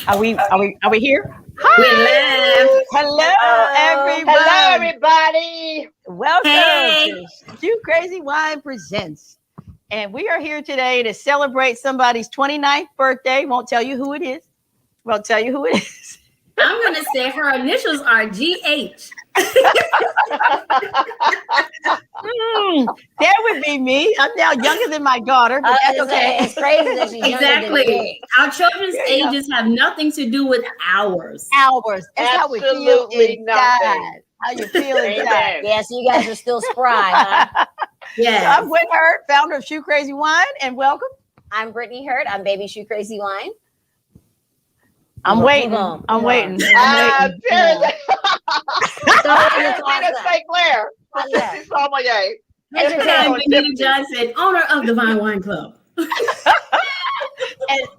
Are we here? We laugh. Hello, everyone. Hello, everybody. Welcome Hey. to Two Crazy Wine Presents. And we are here today to celebrate somebody's 29th birthday. Won't tell you who it is. Won't tell you who it is. I'm gonna say her initials are GH. That would be me. I'm now younger than my daughter, but that's okay. It's crazy that she's Exactly. Our children's ages have nothing to do with ours. Hours. That's how we feel Absolutely inside. nothing. How you feel inside. Amen. Yeah, so you guys are still spry, huh? So Yeah. I'm Gwen Hurt, founder of Shoe Crazy Wine, and welcome. I'm Brittany Hurt. I'm Baby Shoe Crazy Wine. I'm waiting. on. I'm Come waiting. on. I'm waiting. Terry, It's Benita awesome. St. Clair. Yeah. She's sommelier. Anytime Benita Johnson, owner of the Vine Wine Club.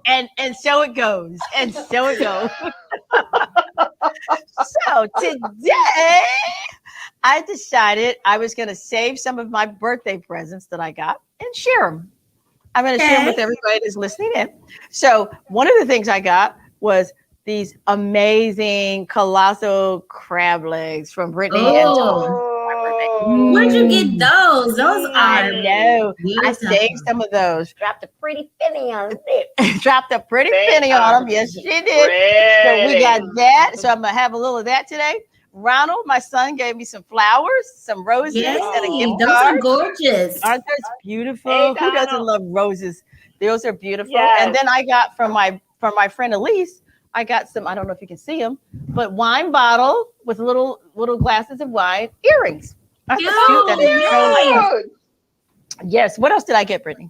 And so it goes. And so it goes. So today I decided I was going to save some of my birthday presents that I got and share them. I'm going to share them with everybody that's listening in. So one of the things I got was these amazing colossal crab legs from Brittany and Tom. Where'd you get those? Those I are know. I beautiful. saved some of those. Dropped a pretty penny on it. Dropped a pretty penny on them. Yes, she did. So we got that. So I'm going to have a little of that today. Ronald, my son, gave me some flowers, some roses, and a Yay, gift those card. are gorgeous. Aren't those beautiful? Hey, Who doesn't Donald. love roses? Those are beautiful. Yes. And then I got from my friend Elise, I got some, I don't know if you can see them, but wine bottle with little glasses of wine, earrings. Aren't those cute? That is so nice. Good. Yes. What else did I get, Brittany?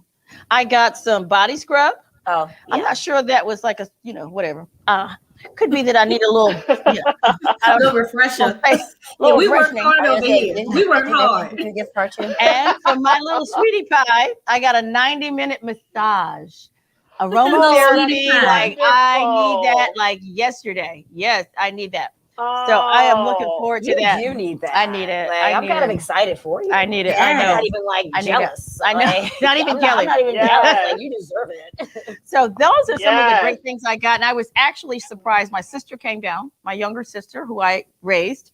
I got some body scrub. Oh, I'm yeah. not sure that was like a, whatever. Could be that I need a little, A little refresher. Yeah, little we work refreshing. hard over here. We work hard. Gift card too. And for my little sweetie pie, I got a 90-minute massage. Little Aromatherapy, sweetie pie. like I need that Beautiful. like yesterday. Yes, I need that. So I am looking forward to You that. do need that. I need it. Like, I I'm need kind of it. excited for you. I need it. Yeah. I I'm know. not even like I need it. jealous. I know. Like, Not even I'm jealous. not even Yes. jealous. Like, you deserve it. So those are some of the Yes. great things I got. And I was actually surprised. My sister came down, my younger sister, who I raised,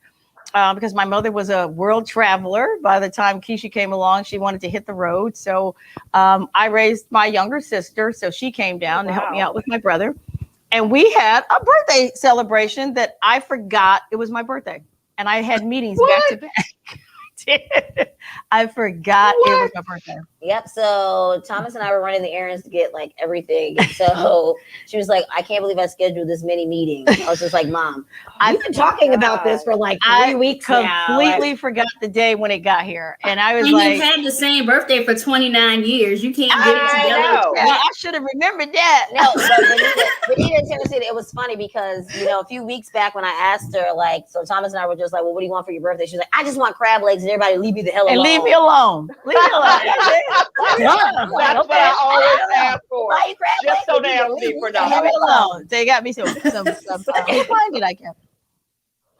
because my mother was a world traveler. By the time Keisha came along, she wanted to hit the road. So I raised my younger sister. So she came down to help me out with my brother. And we had a birthday celebration that I forgot it was my birthday. And I had meetings back to back. I forgot it was my birthday. Yep. So Thomas and I were running the errands to get like everything. So she was like, I can't believe I scheduled this many meetings. I was just like, Mom, I've been talking about this for like 3 weeks now. Completely forgot the day when it got here. And I was And like, you've had the same birthday for 29 years. You can't get it I together. know. well, I should have remembered that. No, but Benita and Tennessee, it was funny because, a few weeks back when I asked her, like, so Thomas and I were just like, well, what do you want for your birthday? She's like, I just want crab legs and everybody leave me the hell alone. And leave me alone. Leave me alone. That's what I always ask for. Why you crab Just legs? don't ask me for Leave me nothing. alone. They got me some what wine did I get?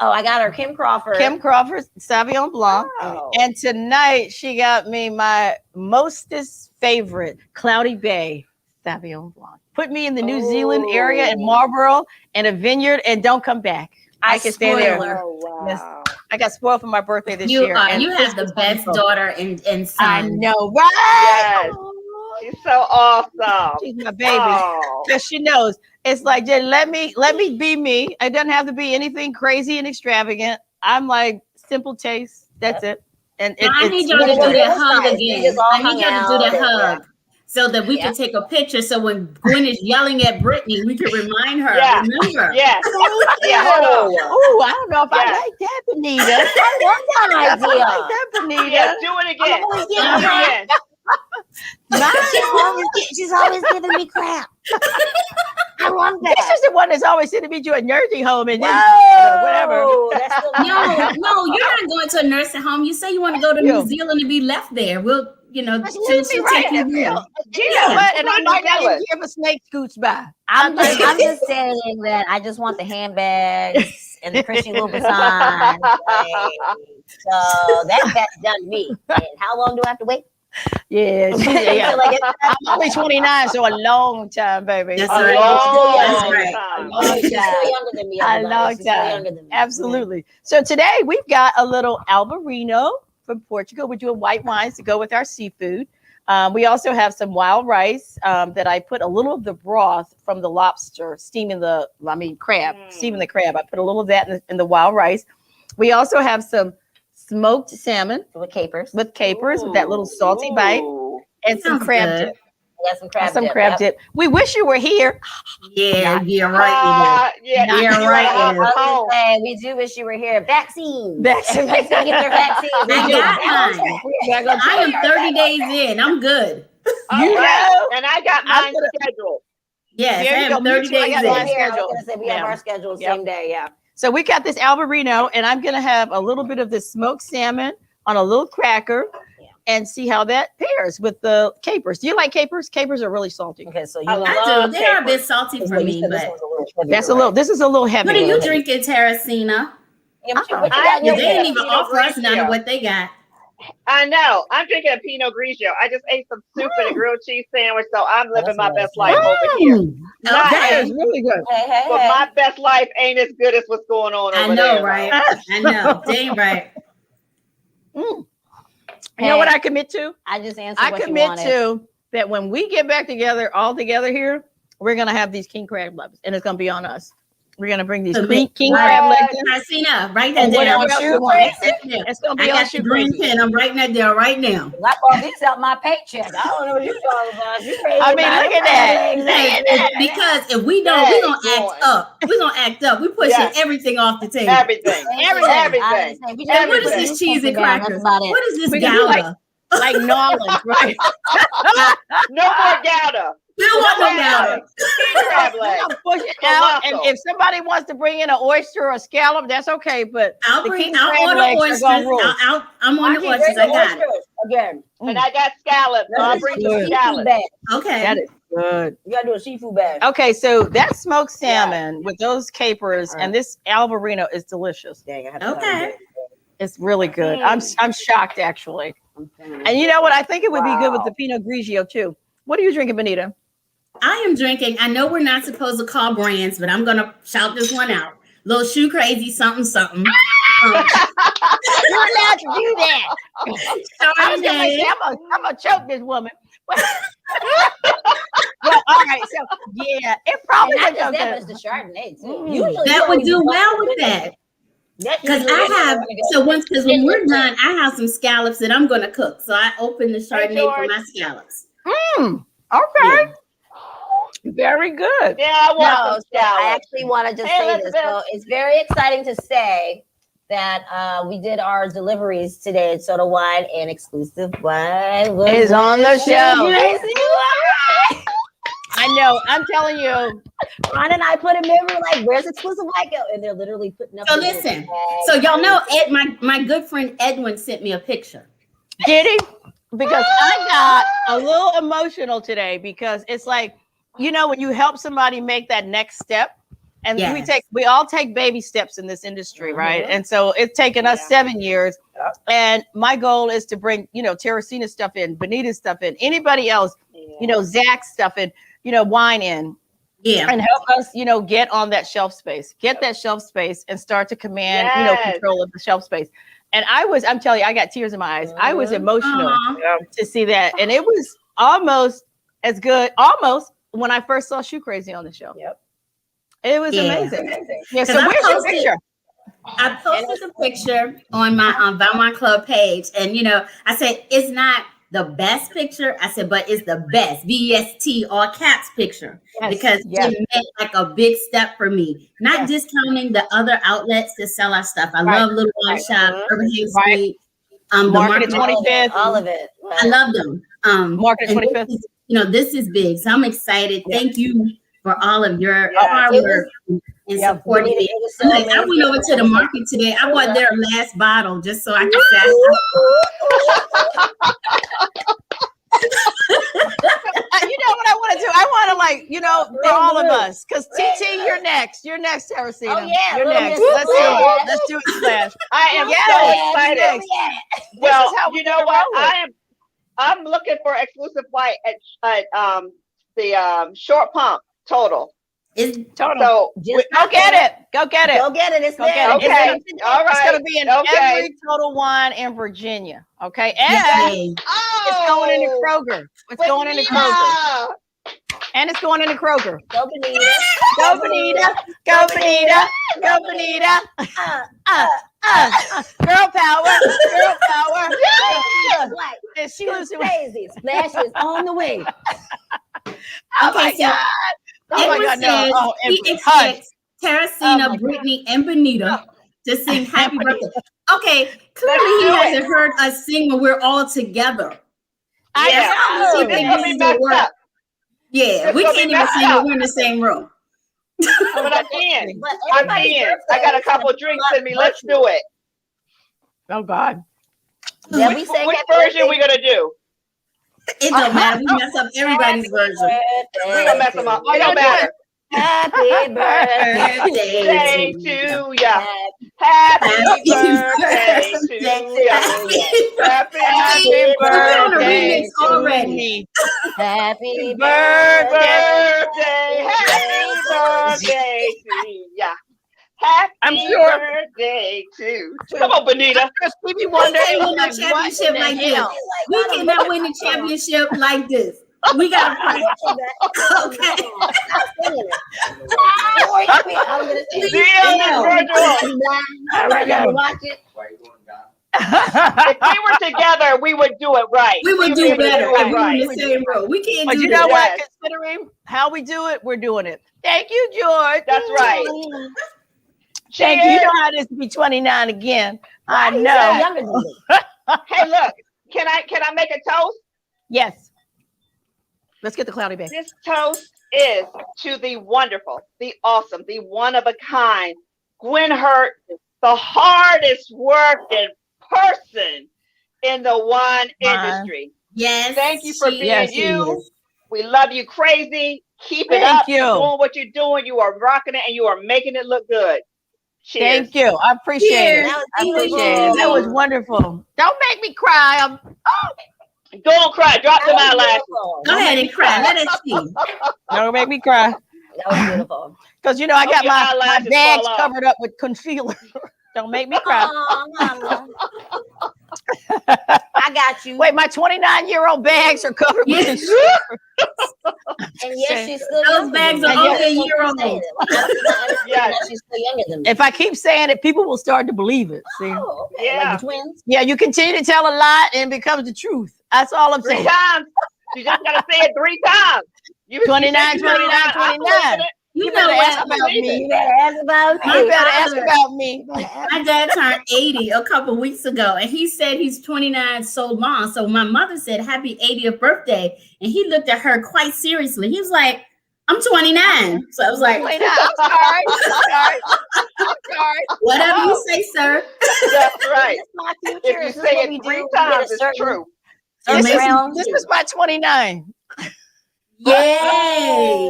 Oh, I got her Kim Crawford. Kim Crawford, Sauvignon Blanc. Wow. And tonight she got me my mostest favorite, Cloudy Bay Sauvignon Blanc. Put me in the New Zealand area in Marable in a vineyard and don't come back. I can stay there. spoiler. Oh, wow. Yes. I got spoiled for my birthday this You year. are. and You have the best daughter and son. I know, right? Yes. She's so awesome. She's my baby. Oh. Because she knows. It's like, just let me be me. It doesn't have to be anything crazy and extravagant. I'm like simple taste. That's it. And I need y'all to do that hug again. I need y'all to do that hug. So that we can take a picture. So when Gwen is yelling at Brittany, we can remind her. Yeah. Remember. Yes. Yeah, hold on. Oh, I don't know if I Yes. like that, Benita. I love that I idea. like that, Benita. Yes, do it again. always Do getting it again. She's always giving me crap. I love that. This is the one that's always sending me to a nursing home and then whatever. That's still No, you're not going to a nursing home. You say you want to go to New Zealand and be left there. We'll, Just she'll leave me right take you there. there. You know what? And I might not even give a snake scoots by. I'm just saying that I just want the handbags and the Christian Louboutin. So that's done to me. And how long do I have to wait? Yeah, I'm only 29, so a long time, baby. That's A right. long That's right. time. A long younger than me. A long She's way time. younger than me. Absolutely. So today we've got a little Albarino from Portugal. We're doing white wines to go with our seafood. We also have some wild rice that I put a little of the broth from the lobster, steaming the crab. I put a little of that in the wild rice. We also have some smoked salmon with capers, with that little salty bite, and some crab dip. Yeah, some crab dip. We wish you were here. Yeah, you're right. You're right. We do wish you were here. Vaccines. Everybody's gonna get their vaccines. I got mine. I am 30 days in. I'm good. And I got mine scheduled. Yes, I am 30 days in. I was gonna say we have our schedule same day. Yeah. So we got this Albarino, and I'm gonna have a little bit of this smoked salmon on a little cracker. And see how that pairs with the capers. Do you like capers? Capers are really salty. Okay, so I do. They are a bit salty for me, but this is a little heavy. What are you drinking, Teresina? They didn't even offer us none of what they got. I know. I'm drinking a Pinot Grigio. I just ate some soup and a grilled cheese sandwich, so I'm living my best life over here. That is really good. But my best life ain't as good as what's going on over there. I know, right? I know. Dang right. You know what I commit to? I just answered I commit to that when we get back together, all together here, we're going to have these king crab legs, and it's going to be on us. We're going to bring these king crab legs in. Teresina, write that down. It's going to be I got the green pen. I'm writing that down right now. I bought this out my paycheck. I don't know what you're talking about. You're crazy. I mean, look at that. Because if we don't, we're going to act up. We're going to act up. We're pushing everything off the table. Everything. And what is this cheese and crackers? What is this Gouda? Like Nolans, right? No more Gouda. We don't want no Gouda. Push it out, and if somebody wants to bring in an oyster or a scallop, that's okay. But I'll order oysters. I'm on the oysters. I got it. Again. And I got scallops. So I'll bring some scallops. Okay. That is good. You gotta do a seafood bag. Okay, so that smoked salmon with those capers and this Albarino is delicious. Okay. It's really good. I'm shocked actually. And you know what? I think it would be good with the Pinot Grigio too. What are you drinking, Benita? I am drinking. I know we're not supposed to call brands, but I'm gonna shout this one out. Little Shoe Crazy something. You're allowed to do that. I'm gonna choke this woman. Well, all right. So yeah, it probably not just that, but it's the Chardonnay too. Usually that would do well with that. Because when we're done, I have some scallops that I'm gonna cook. So I open the Chardonnay for my scallops. Okay. Yeah. Very good. Yeah, I want some scallops. I actually want to just say this. So it's very exciting to say that we did our deliveries today at Soda Wine, and Exclusive Wine is on the show. I know. I'm telling you. Ron and I put them in. We're like, "Where's Exclusive Wine go?" And they're literally putting up. So listen. So y'all know, my good friend Edwin sent me a picture. Did he? Because I got a little emotional today because it's like, you know, when you help somebody make that next step, and we all take baby steps in this industry, right? And so it's taken us 7 years. And my goal is to bring, you know, Teresina's stuff in, Benita's stuff in, anybody else, you know, Zach's stuff in, you know, wine in. And help us, you know, get on that shelf space, and start to command, you know, control of the shelf space. And I'm telling you, I got tears in my eyes. I was emotional to see that. And it was almost as good, when I first saw Shoe Crazy on the show. It was amazing. Yeah, so where's your picture? I posted a picture on my Valmont Club page. And, you know, I said, it's not the best picture. I said, but it's the best, BST, all caps picture. Because it meant like a big step for me. Not discounting the other outlets that sell our stuff. I love Little Wine Shop, Urban Hay Street, Market 25th. All of it. I love them. Market 25th. You know, this is big. So I'm excited. Thank you for all of your hard work and supporting me. I went over to the market today. I bought their last bottle just so I could say. You know what I want to do? I want to, like, you know, for all of us, because TT, you're next. You're next, Teresina. Oh, yeah. You're next. Let's do it, Splash. I am so excited. Well, you know what? I'm looking for Exclusive White at the Short Pump Total. Total. So Go get it. Go get it. Go get it. It's Go there. get it. okay, all It's going right. to be in Okay. every Total Wine in Virginia. Okay. And Yay. it's going into Kroger. It's going into Kroger. And it's going into Kroger. Go Benita. Go Benita. Go Benita. Go Benita. Girl power. Girl power. Like, And she it's was crazy. Splash is on the way. Oh my Okay, so God. Oh my Edward God. says No. Oh, he Empress, hush. expects Teresina, Oh my Brittany, and Benita to sing happy And birthday. Okay, clearly he hasn't heard us sing when we're all together. Yeah. He This thinks gonna this be is messed the word. up. Yeah, we gonna can't be even messed sing when up. we're in the same room. But I'm in. But I'm everybody's in. birthday I got a is couple like drinks in me. Let's do it. Oh God. Yeah, we Which sang happy version birthday. we gonna do? It don't matter. We mess up everybody's version. We gonna mess them up. Oh, It don't don't do matter. Happy birthday Birthday to ya. Happy Happy birthday to ya. Happy We're on a birthday. remix already. Happy Birthday. Happy birthday to ya. I'm Happy sure. birthday to. Come on, Benita. Stevie We Wonder can't is win like, the what championship in the like this. hell? We cannot win the championship like this. We gotta practice. Okay. I'm gonna say, Deal is virtual. I'm gonna watch it. If we were together, we would do it right. We would do better if we were right. in the same room. We can't But do you this. know what? Yes. Considering how we do it, we're doing it. Thank you, George. That's right. Thank you. You Cheers. know how it is to be 29 again. I He's know. so younger than me. Hey, look. Can I make a toast? Yes. Let's get the cloudy bag. This toast is to the wonderful, the awesome, the one of a kind, Gwen Hurt, the hardest working person in the wine industry. Yes. Thank you for she being Yes, is. you. We love you crazy. Keep it Thank up. you. You're doing what you're doing. You are rocking it and you are making it look good. Cheers. Thank you. I appreciate Cheers. it. That was I appreciate it. beautiful. That was wonderful. Don't make me cry. Don't cry. Drop them That was eyelashes. beautiful. Go ahead and cry. Let us see. Don't make me cry. That was beautiful. Because, you know, I Hope got your my eyelashes bags fall off. covered up with concealer. Don't make me cry. Oh, mama. I got you. Wait, my 29-year-old bags are covered with Yes. concealer. And yes, she's still Those younger bags than are me. only a Yes. year old. Yes. She's still younger than me. If I keep saying it, people will start to believe it. See? Oh, okay. Yeah. Like the twins. Yeah, you continue to tell a lie and it becomes the truth. That's all I'm 3 saying. times. You just gotta say it 3 times. You 29, 29, I'm 29. You You know better ask what? about You me. better ask about My You me. better ask father- about me. My dad turned 80 a couple weeks ago, and he said he's 29 so long. So my mother said, "Happy 80th birthday," and he looked at her quite seriously. He was like, "I'm 29." So I was like, Wait, I'm sorry. I'm sorry. "Whatever you say, sir." That's right. It's my future. If you This is say what we it do. 3 We get a times, it's certain- true. certain This is- round. This is my 29. Yay!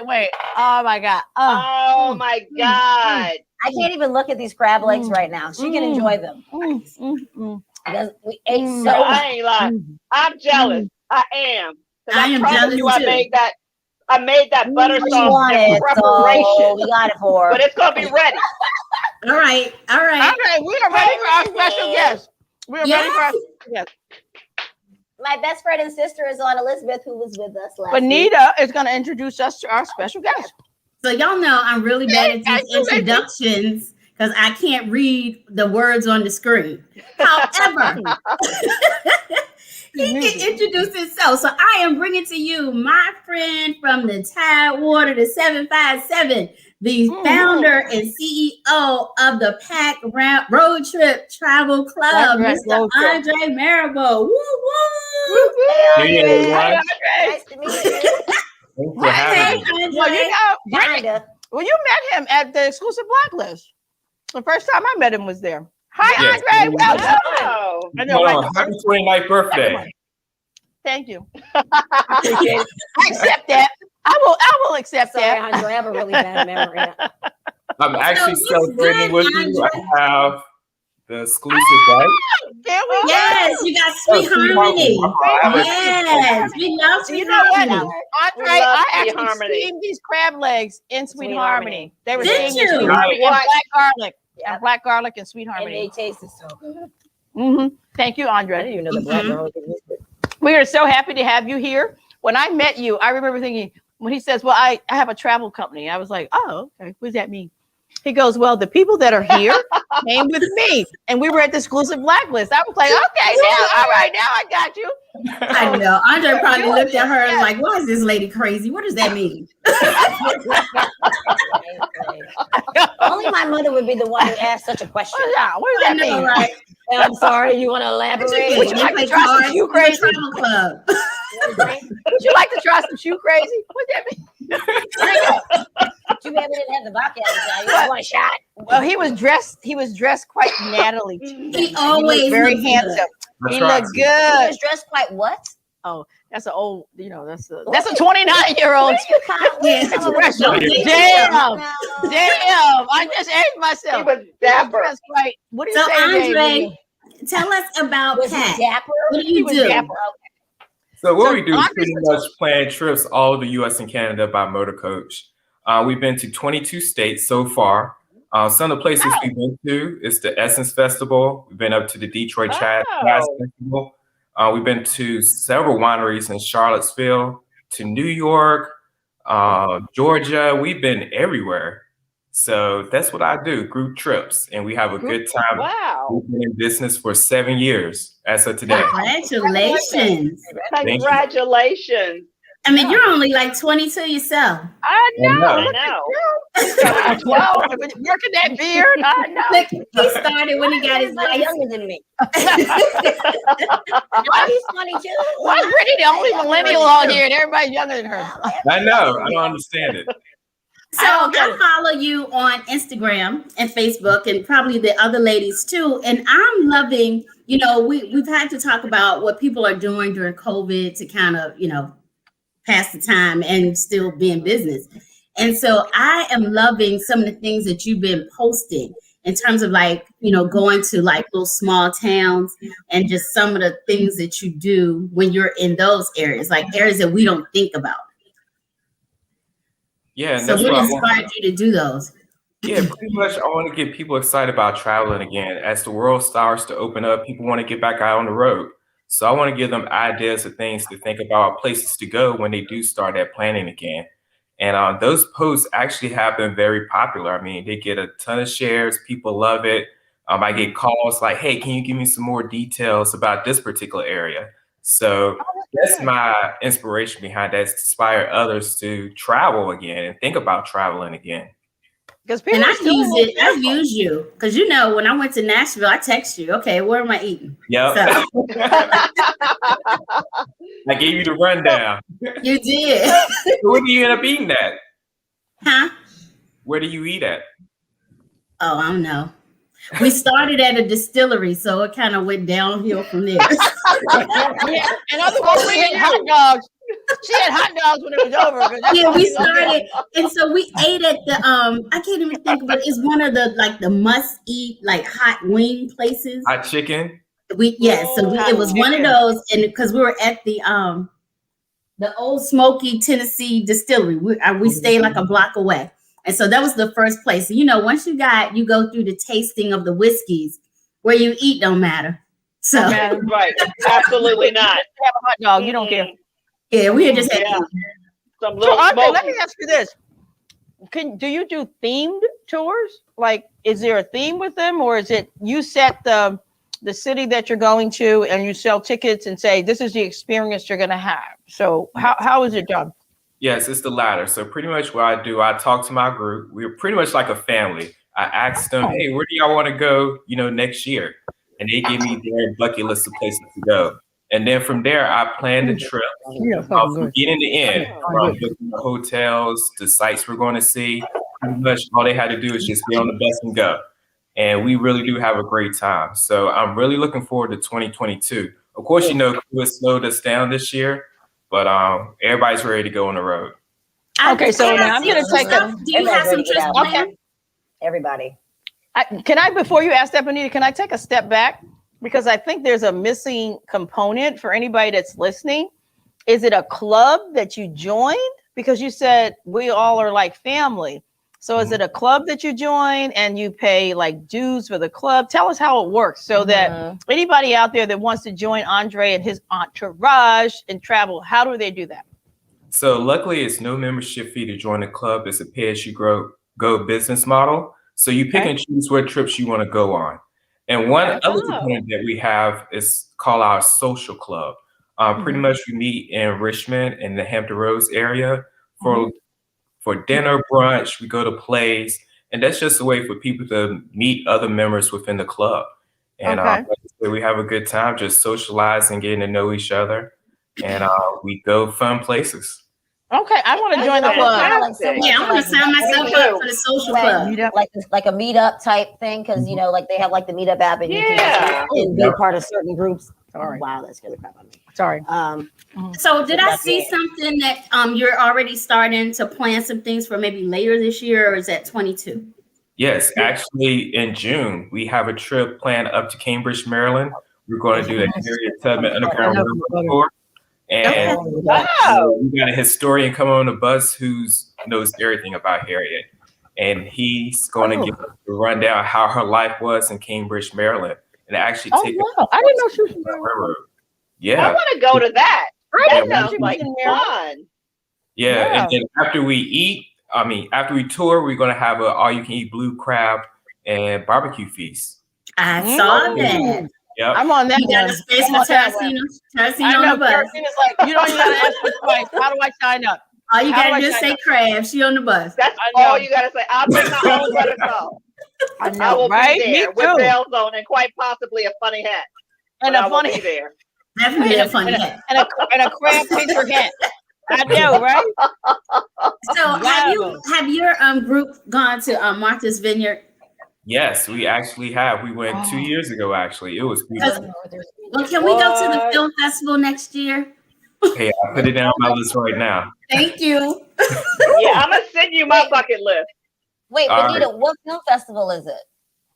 Wait. Oh my God. Oh my God. I can't even look at these crab legs right now. She can enjoy them. Because we ate so I much. ain't lying. I'm jealous. I am. 'Cause I am promise jealous you, I too. made that butter She sauce wanted, in so preparation. we got it for her. But it's gonna be ready. All right. Okay, we are ready for our special guest. We are ready for our special guest. My best friend and sister is on Elizabeth, who was with us last week. Benita is going to introduce us to our special guest. So y'all know I'm really bad at these introductions because I can't read the words on the screen. However, he can introduce himself. So I am bringing to you my friend from the Tidewater, the 757, the founder and CEO of the Pack Road Trip Travel Club, That's right, Mr. Road Trip. Andrae Marable. Woo woo! Hey, Hey, Andre. everyone. Nice to meet you. Thanks for having me. Well, you know, Kinda. well, you met him at the exclusive blacklist. The first time I met him was there. Hi, Yes. Andre. Welcome. Oh. I know, Hold right? on. Happy 29th birthday. Thank you. I appreciate it. I accept that. I will accept Sorry, that. Andre, I have a really bad memory. I'm actually what's celebrating good, with you. Andre? I have the exclusive, right? Can we? Yes, you got Sweet Harmony. Yes, we love So Sweet you know what, Harmony. Andre? We love I Sweet actually Harmony. steamed these crab legs in Sweet Sweet Harmony. Harmony. They were Did steamed in you? Sweet Harmony and What? black garlic. Yep. And black garlic and Sweet And Harmony. they tasted so good. Thank you, I Andre. didn't even know the black garlic existed. We are so happy to have you here. When I met you, I remember thinking, when he says, well, I have a travel company, I was like, oh, okay. What does that mean? He goes, well, the people that are here came with me, and we were at the exclusive blacklist. I was like, okay, now, all right, now I got you. I know. Andre probably looked at her and like, why is this lady crazy? What does that mean? Only my mother would be the one who asked such a question. What does that mean? Right? I'm sorry, you want to elaborate? Would you like to try some shoe crazy? Travel club. Would you like to try some shoe crazy? What does that mean? Too bad we didn't have the vodka at the time. You want a shot? Well, he was dressed quite nattily. He always was very looks handsome. That's He right. looked He good. was dressed quite what? Oh, that's an old, that's a 29-year-old. Yeah. expression. Don't Damn. No. Damn. I just aged He myself. was dapper. That's right. What do you So say, Dave? Andre, tell us about Was he Pat. dapper? What do He you was do? dapper. So what So we do is Andre's pretty much plan trips all over the U.S. and Canada by motor coach. We've been to 22 states so far. Some of the places we've been to is the Essence Festival. We've been up to the Detroit Jazz Festival. We've been to several wineries in Charlottesville, to New York, Georgia. We've been everywhere. So that's what I do, group trips, and we have a good time. Wow. We've been in business for 7 years as of today. Congratulations. Congratulations. I mean, you're only like 22 yourself. I know. I know. Wow. Working that beard. I know. Look, he started when he got his He's license. younger than me. He's 22. Why is Brittany the only millennial on here and everybody's younger than her? I know. I don't understand it. So I follow you on Instagram and Facebook and probably the other ladies too. And I'm loving, we've had to talk about what people are doing during COVID to kind of, pass the time and still be in business. And so I am loving some of the things that you've been posting in terms of going to like those small towns and just some of the things that you do when you're in those areas, like areas that we don't think about. Yeah, and So that's what what I inspired you to do those? Yeah, pretty much I want to get people excited about traveling again. As the world starts to open up, people want to get back out on the road. So I want to give them ideas of things to think about, places to go when they do start that planning again. And those posts actually have been very popular. I mean, they get a ton of shares. People love it. I get calls like, hey, can you give me some more details about this particular area? So that's my inspiration behind that, is to inspire others to travel again and think about traveling again. And I've used you because when I went to Nashville, I text you, okay, where am I eating? Yep. So. I gave you the rundown. You did. So where do you end up eating at? Huh? Where do you eat at? Oh, I don't know. We started at a distillery, so it kind of went downhill from there. Yeah. In other words, we had hot dogs. She had hot dogs when it was over. Yeah, we started, and so we ate at the I can't even think, but it's one of the must eat hot wing places. Hot chicken. It was one of those, and because we were at the Old Smoky Tennessee distillery, we stayed like a block away, and so that was the first place. Once you go through the tasting of the whiskeys, where you eat don't matter. So right, absolutely not. Have a hot dog, you don't care. Yeah, we had just had some little. So, Andre, let me ask you this: do you do themed tours? Like, is there a theme with them, or is it you set the city that you're going to and you sell tickets and say this is the experience you're going to have? So, how is it done? Yes, it's the latter. So pretty much what I do, I talk to my group. We're pretty much like a family. I ask them, hey, where do y'all want to go, next year? And they give me their bucket list of places to go. And then from there, I plan the trip from beginning to end, from booking the hotels, the sites we're going to see. Pretty much all they had to do is just get on the bus and go. And we really do have a great time. So I'm really looking forward to 2022. Of course, COVID slowed us down this year, but everybody's ready to go on the road. Okay, so now I'm going to take a. Do you have some trips planned? Everybody. Before you ask that, Bonita, can I take a step back? Because I think there's a missing component for anybody that's listening. Is it a club that you joined? Because you said we all are like family. So is it a club that you join and you pay like dues for the club? Tell us how it works so that anybody out there that wants to join Andrae and his entourage and travel, how do they do that? So luckily, it's no membership fee to join the club. It's a pay-as-you-go business model. So you pick and choose what trips you want to go on. And one other component that we have is called our social club. Pretty much we meet in Richmond in the Hampton Roads area for dinner, brunch. We go to plays, and that's just a way for people to meet other members within the club. And we have a good time just socializing, getting to know each other, and we go fun places. Okay, I want to join the club. I want to sign myself up for the social club. Like a meetup type thing, because you know, like they have like the meetup app, and you can just be a part of certain groups. Sorry. Wow, that's scared the crap out of me. Sorry. So did I see something that you're already starting to plan some things for maybe later this year, or is that 22? Yes, actually in June we have a trip planned up to Cambridge, Maryland. We're going to do the Harriet Tubman Underground Railroad tour. And we got a historian coming on the bus who knows everything about Harriet. And he's going to give us a rundown how her life was in Cambridge, Maryland. And actually take I didn't know she was in railroad. Yeah. I want to go to that. That sounds like fun. Yeah. And then after we tour, we're going to have a all-you-can-eat blue crab and barbecue feast. I saw that. Yep. I'm on that. You got a space for Tarantino on the bus. Tarantino's like, you don't even got to ask me twice. How do I sign up? All you got to do is say crab. She on the bus. That's all you got to say. I'll bring my own buttercup. I will be there with bells on and quite possibly a funny hat. And a funny there. Definitely a funny hat. And a crab picture hat. I know, right? So have your group gone to Martha's Vineyard? Yes, we actually have. We went 2 years ago, actually. It was beautiful. Well, can we go to the film festival next year? Hey, I put it down on my list right now. Thank you. I'm going to send you my bucket list. Wait, Bonita, what film festival is it?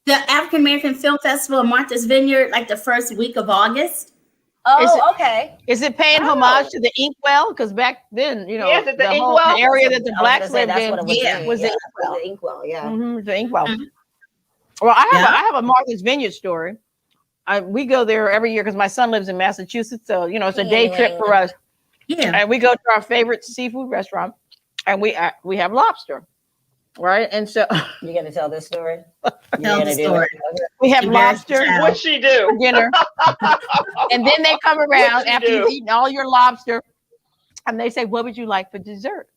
The African American Film Festival in Martha's Vineyard, like the first week of August. Oh, okay. Is it paying homage to the Inkwell? Because back then, you know, the Inkwell? The area that the blacks lived in was the Inkwell. Yeah. The Inkwell. Well, I have a Martha's Vineyard story. We go there every year because my son lives in Massachusetts, so you know it's a day trip for us. Yeah, and we go to our favorite seafood restaurant, and we have lobster, right? And so you're gonna tell this story. Tell the story. We have lobster. What'd she do? For dinner, and then they come around after you've eaten all your lobster, and they say, "What would you like for dessert?"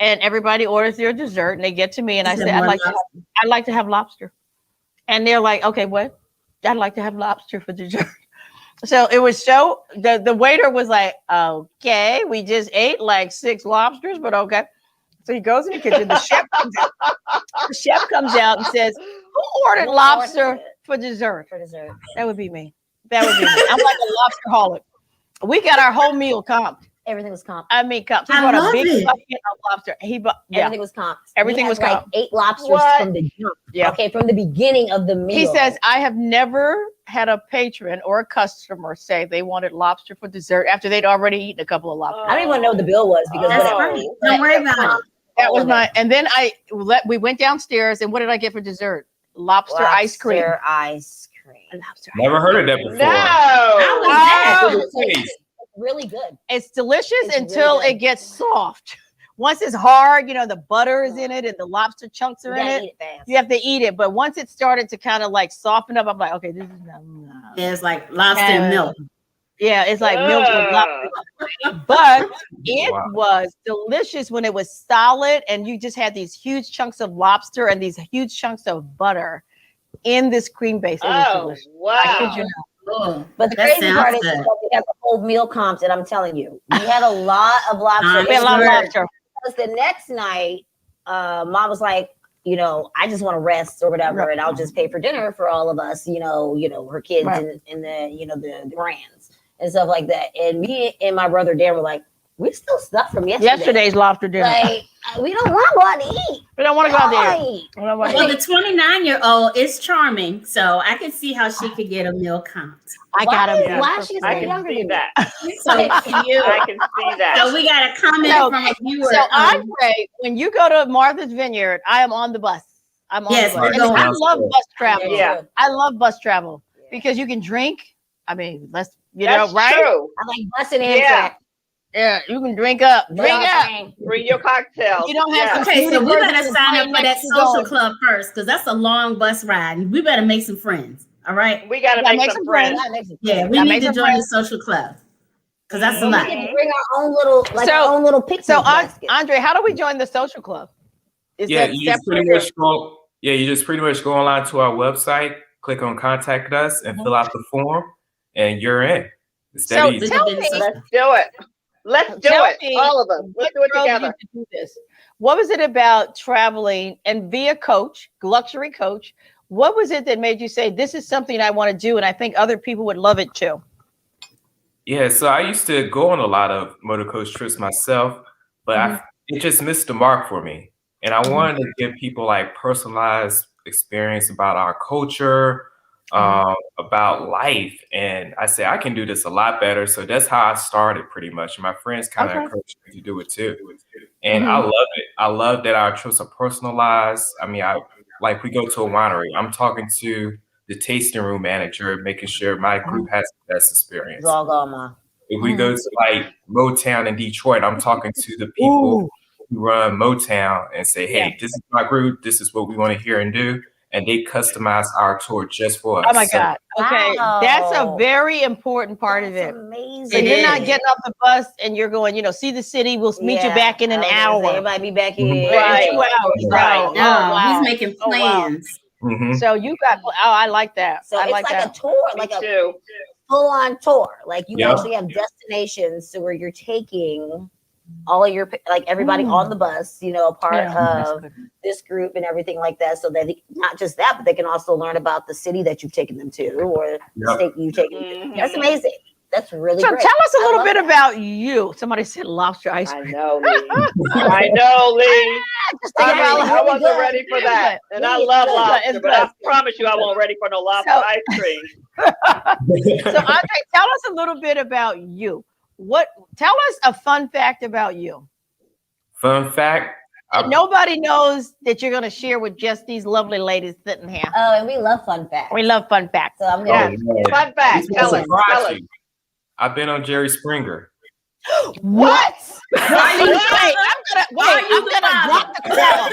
And everybody orders their dessert, and they get to me, and I say, "I'd like to have lobster," and they're like, "Okay, what?" I'd like to have lobster for dessert. So it was the waiter was like, okay, we just ate like 6 lobsters, but okay. So he goes in the kitchen. The chef comes out and says, who ordered lobster for dessert? That would be me. I'm like a lobsterholic. We got our whole meal comped. Everything was comped. I mean, comped. He bought a big bucket of lobster. Everything was comped. Everything was comped. Like 8 lobsters from the jump. Yeah. Okay, from the beginning of the meal. He says, I have never had a patron or a customer say they wanted lobster for dessert after they'd already eaten a couple of lobsters. I don't even know what the bill was because that's right. Don't worry about it. That was and then we went downstairs, and what did I get for dessert? Lobster ice cream. Never heard of that before. No. It's really good. It's delicious until it gets soft. Once it's hard, you know, the butter is in it and the lobster chunks are in it. You have to eat it. But once it started to kind of like soften up, I'm like, okay, this is it's like lobster and milk. Yeah, it's like milk with lobster. But it was delicious when it was solid and you just had these huge chunks of lobster and these huge chunks of butter in this cream base. It was delicious. Wow. I kid you not. Oh, but the crazy part is that we have the whole meal comps, and I'm telling you, we had a lot of lobster. We had a lot of lobster. Because the next night, Mom was like, you know, I just want to rest or whatever, and I'll just pay for dinner for all of us, you know, her kids and the, you know, the grands and stuff like that. And me and my brother Dan were like, We still stuck from Yesterday's lobster dinner. Like, we don't want what to eat. We don't want to go out there. Right. We don't wanna Well, eat. the 29-year-old is charming, so I can see how she could get a meal count. I got him. Why is she I so can younger see than me? that. So cute. I can see that. So we got a comment So- from a viewer. So Andrae, when you go to Martha's Vineyard, I am on the bus. I'm on Yes, the we're bus. And going. I love bus travel. Yeah. I love bus travel because you can drink. I mean, That's right? true. I like busting Amtrak. Yeah. Yeah, you can drink up. Drink up. Bring your cocktails. You don't have Yeah. to- Okay, so we better Person sign up playing for that next to social going. club first, because that's a long bus ride. And we better make some friends. All right. We got to Yeah, make some friends. Yeah, we Yeah, need make to some join friends. the social club. Because that's a We lot. get to bring our own little, our own little picnic So basket. Andrae, how do we join the social club? Is Yeah, that you just separate? pretty much go. Yeah, you just pretty much go online to our website, click on contact us, and fill out the form, and you're in. It's that So easy. tell me, Let's do it. Let's do Tell it. me All of them. Let's do it drove you together. to do this? What was it about traveling and be a coach, luxury coach? What was it that made you say, this is something I want to do, and I think other people would love it too? Yeah, so I used to go on a lot of motor coach trips myself, but it just missed the mark for me. And I wanted to give people like personalized experience about our culture, about life. And I said, I can do this a lot better. So that's how I started pretty much. My friends kind of encouraged me to do it too. And I love it. I love that our trips are personalized. I mean, like we go to a winery, I'm talking to the tasting room manager, making sure my group has the best experience. It's all gone, Ma. If we go to like Motown in Detroit, I'm talking to the people who run Motown and say, hey, this is my group. This is what we want to hear and do. And they customize our tour just for us. Oh my God. Okay. Wow. That's a very important part of it. Amazing. So you're not getting off the bus and you're going, see the city. We'll meet you back in an hour. Everybody be back here. Right. 2 hours. Right. Oh, No, wow. he's making Oh, wow. plans. So you got, I like that. So I it's like like that. a tour, Me like a too. full-on tour. Like you Yeah. actually have destinations to where you're taking all of your, like everybody on the bus, a part of this group and everything like that. So that not just that, but they can also learn about the city that you've taken them to or the state you've taken them to. That's amazing. That's really So great. tell us a I little love bit that. about you. Somebody said lobster ice I cream. know, Lee. I know, Lee. Just think about I really wasn't good. ready for that. And I It's love good. lobster, It's but I good. promise you I won't ready for no lobster So- ice cream. So Andrae, tell us a little bit about you. Tell us a fun fact about you. Fun fact. Nobody knows that you're going to share with just these lovely ladies sitting here. Oh, and we love fun facts. We love fun facts. So I'm Yeah. gonna Fun fact. This Tell will us. surprise Tell us. you. I've been on Jerry Springer. What? Why you- I'm gonna drop the call.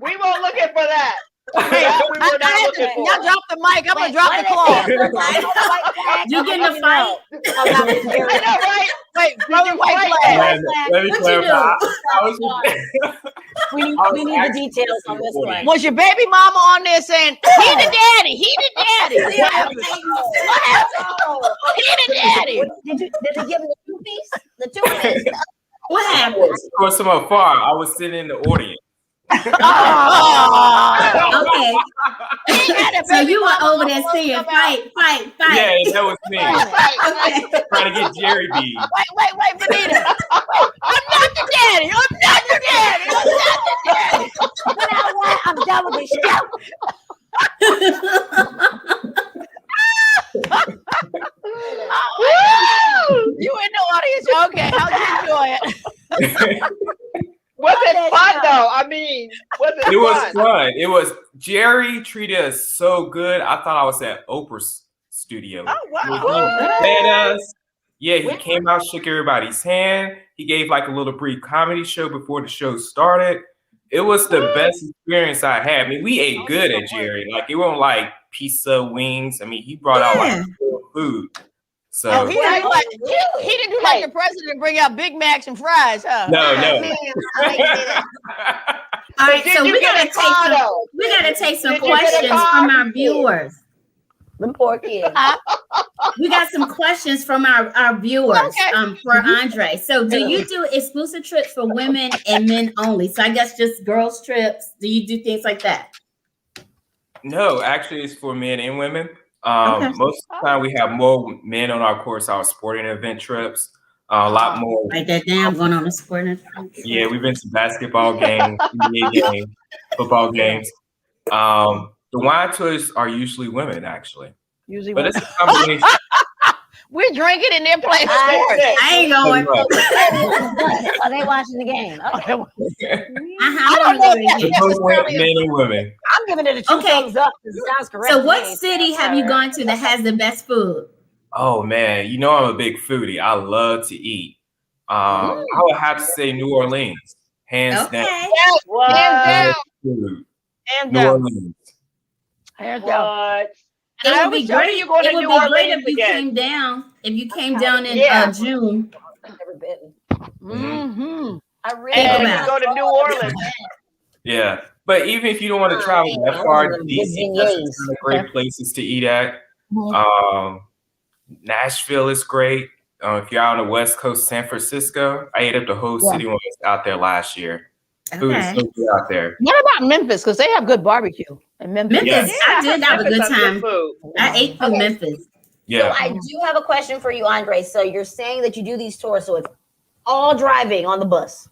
We weren't looking for that. Hey, That we were not looking for. y'all drop the mic. I'm gonna Wait, drop what the did they call. say? You getting a fight? I know, right? Wait, throw the white Right. flag. Let me What you clarify. do? I was We need the actually details on this one. Was your baby mama on there saying, he the daddy, he the daddy? What happened? What happened? He the daddy. Did they give him the two-piece? The two-piece? What happened? from some afar. I was sitting in the audience. Oh. Okay. So you were over there saying, Come fight. Yeah, that was me. Okay. Trying to get Jerry B. Wait, Benita. I'm not the daddy. I'm not the daddy. I'm not the daddy. You know what? I'm done with this show. You in the audience. Okay, how'd you enjoy it? Was it fun though? I mean, was it It was fun? fun. It was Jerry treated us so good. I thought I was at Oprah's studio. Oh, He wow. fed us. Yeah, he came out, shook everybody's hand. He gave like a little brief comedy show before the show started. It was the best experience I had. I mean, we ate good at Jerry. Like it wasn't like pizza, wings. I mean, he brought out like real food. So Oh, he didn't do like the president and bring out Big Macs and fries, huh? no. All right, Did so you we get gotta a take some Did you get a questions car? from our viewers. Them poor kids. We got some questions from our viewers Okay. For Andrae. So do you do exclusive trips for women and men only? So I guess just girls trips. Do you do things like that? No, actually, it's for men and women. Okay. Most of the time, we have more men on our course, our sporting event trips. A lot more. Write that down. Going on a sport. Yeah, we've been to basketball games, NBA games, football games. The wine tours are usually women, actually. Usually, But women. it's a combination. We're drinking and they're playing sports. I ain't going. Are they watching the game? Okay. I don't know. Both men and women. I'm giving it a two thumbs up. It sounds correct. So, what city have you gone to that has the best food? Oh man, you know I'm a big foodie. I love to eat. I would have to say New Orleans, hands down. Yes, What? hands down. Food. Hands New down. Orleans. Hands down. What? It would be When are great. you going to It would New be great Orleans if you again? came down. If you came down in June. I've never been. Mm-hmm. I really And about you go to New Orleans. Yeah, but even if you don't want to travel that far, DC has some Beignets. great places to eat at. Nashville is great. If you're out on the West Coast, San Francisco, I ate up the whole city when I was out there last year. Food is so good out there. What about Memphis? Because they have good barbecue in Memphis. Memphis, I did have a good time. Food. I ate from Memphis. Yeah. So I do have a question for you, Andre. So you're saying that you do these tours, so it's all driving on the bus.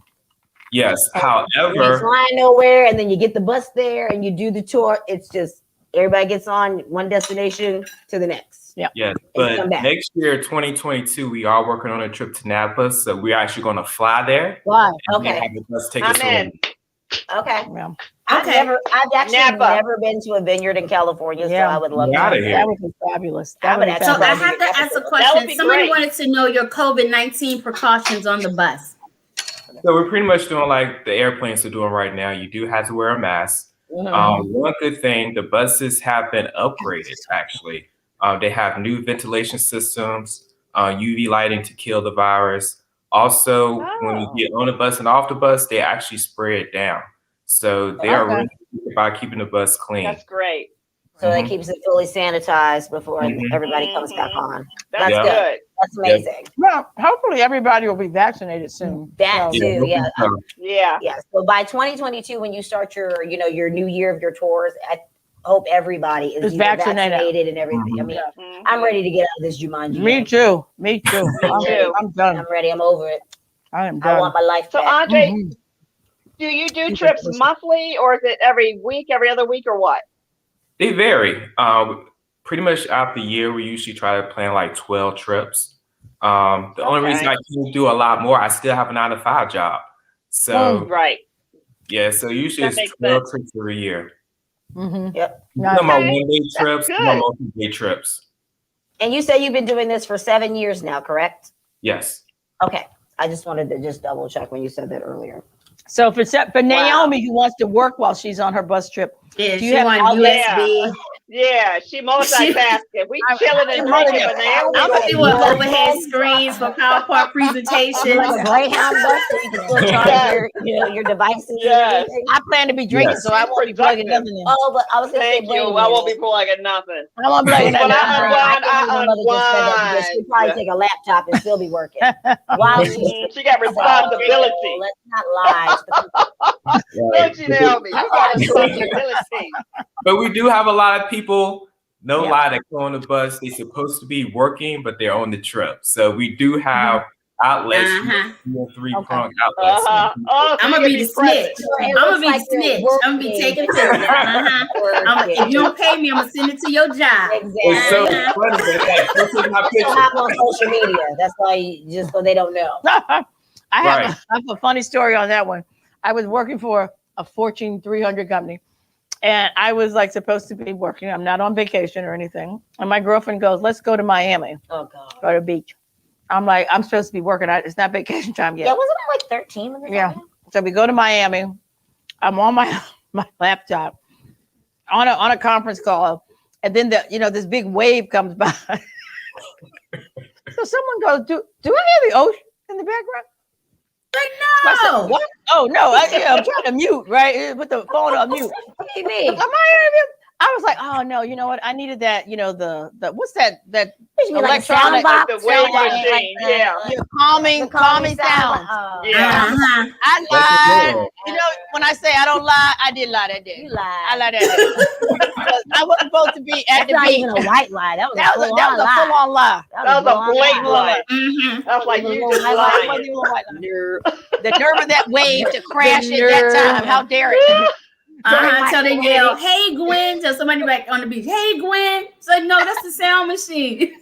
Yes. You However, ain't flying nowhere, and then you get the bus there, and you do the tour. It's just everybody gets on one destination to the next. Yeah. yes, come but back. next year, 2022, we are working on a trip to Napa, so we're actually going to fly there. Why? And then Okay. have the bus take us I'm in. home. Okay. Yeah. I've actually Napa. never been to a vineyard in California, so Yeah. I would love Get outta to. here. That would be fabulous. I would be actually So I fabulous. have to ask a That would question. be Somebody great. wanted to know your COVID-19 precautions on the bus. So we're pretty much doing like the airplanes are doing right now. You do have to wear a mask. One good thing, the buses have been upgraded, actually. They have new ventilation systems, UV lighting to kill the virus. Also, when you get on the bus and off the bus, they actually spray it down. So they are really good about keeping the bus clean. That's great. So that keeps it fully sanitized before everybody comes back on. That's Yeah. good. That's amazing. Well, hopefully everybody will be vaccinated soon. That So- too, yeah. Yeah. Yeah. So by 2022, when you start your, your new year of your tours, I hope everybody is either vaccinated and everything. I mean, Mhm. I'm ready to get out of this Jumanji. Me too. Me too. too. I'm done. I'm ready. I'm over it. I am I done. want my life So back. Andre, Mhm. do you do trips monthly, or is it every week, every other week, or what? They vary. Pretty much out the year, we usually try to plan like 12 trips. The only reason I can't do a lot more, I still have a 9-to-5 job. So Right. yeah, so usually That it's makes 12 sense. trips every year. Yep. Some are Okay. one-day trips, some are good. multi-day trips. And you say you've been doing this for 7 years now, correct? Yes. Okay. I just wanted to just double check when you said that earlier. So for Naomi, who wants to work while she's on her bus trip, Yeah, Do she you have want outlets? USB. Yeah, she multitasking. We chilling and drinking, but now She want overhead screens for PowerPoint presentations. Like a Greyhound bus, so you can still charge your devices. Yes. And everything. I plan to be drinking, Yes. so I won't be plugging Productive. nothing in. Oh, but I was going to say, thank you. I won't be plugging nothing. I won't be plugging When nothing I in. unwind, I think my mother just said that because she'd probably Yeah. take a laptop and still be working. While she's She got responsibility. Let's not lie. Don't you, Naomi? You got responsibility. But we do have a lot of people, no lie, that go on the bus. They're supposed to be working, but they're on the trip. So we do have outlets, 2 or 3 prong outlets. Oh, so I'm you gonna be can the snitch. I'm gonna be the snitch. I'm gonna be taking pictures. If you don't pay me, I'm gonna send it to your job. It's so Exactly. funny, but like, this is my Don't picture. have on social media. That's why, just so they don't know. I Right. have a funny story on that one. I was working for a Fortune 300 company, and I was like supposed to be working. I'm not on vacation or anything. And my girlfriend goes, "Let's go to Miami, Oh God. go to the beach." I'm like, "I'm supposed to be working. It's not vacation time yet." Yeah, wasn't it like 13 when they Yeah. got So we go to Miami. I'm on my laptop on a conference call, and then this big wave comes by. So someone goes, "Do I hear the ocean in the background?" I said, No. "What? Oh no, I'm trying to mute, right? Put the phone on mute. What do you mean? Am I hearing you?" I was like, "Oh no, you know what? I needed that. The what's that You mean like a electronic- sound box? the wave Like machine, the- yeah. your calming sound?" Oh. Yeah. I lied. You know, when I say I don't lie, I did lie that day. You lied. I lied that day. because I wasn't supposed to be at That's the not beach. even a white lie. That was That was a full-on lie. That was a blatant lie. Mhm. That's like you just It lying. wasn't even a white lie. The nerve of that wave to crash at that time. How dare it? Until they yell, "Hey Gwen!" Till somebody back on the beach, "Hey Gwen!" It's like, no, that's the sound machine.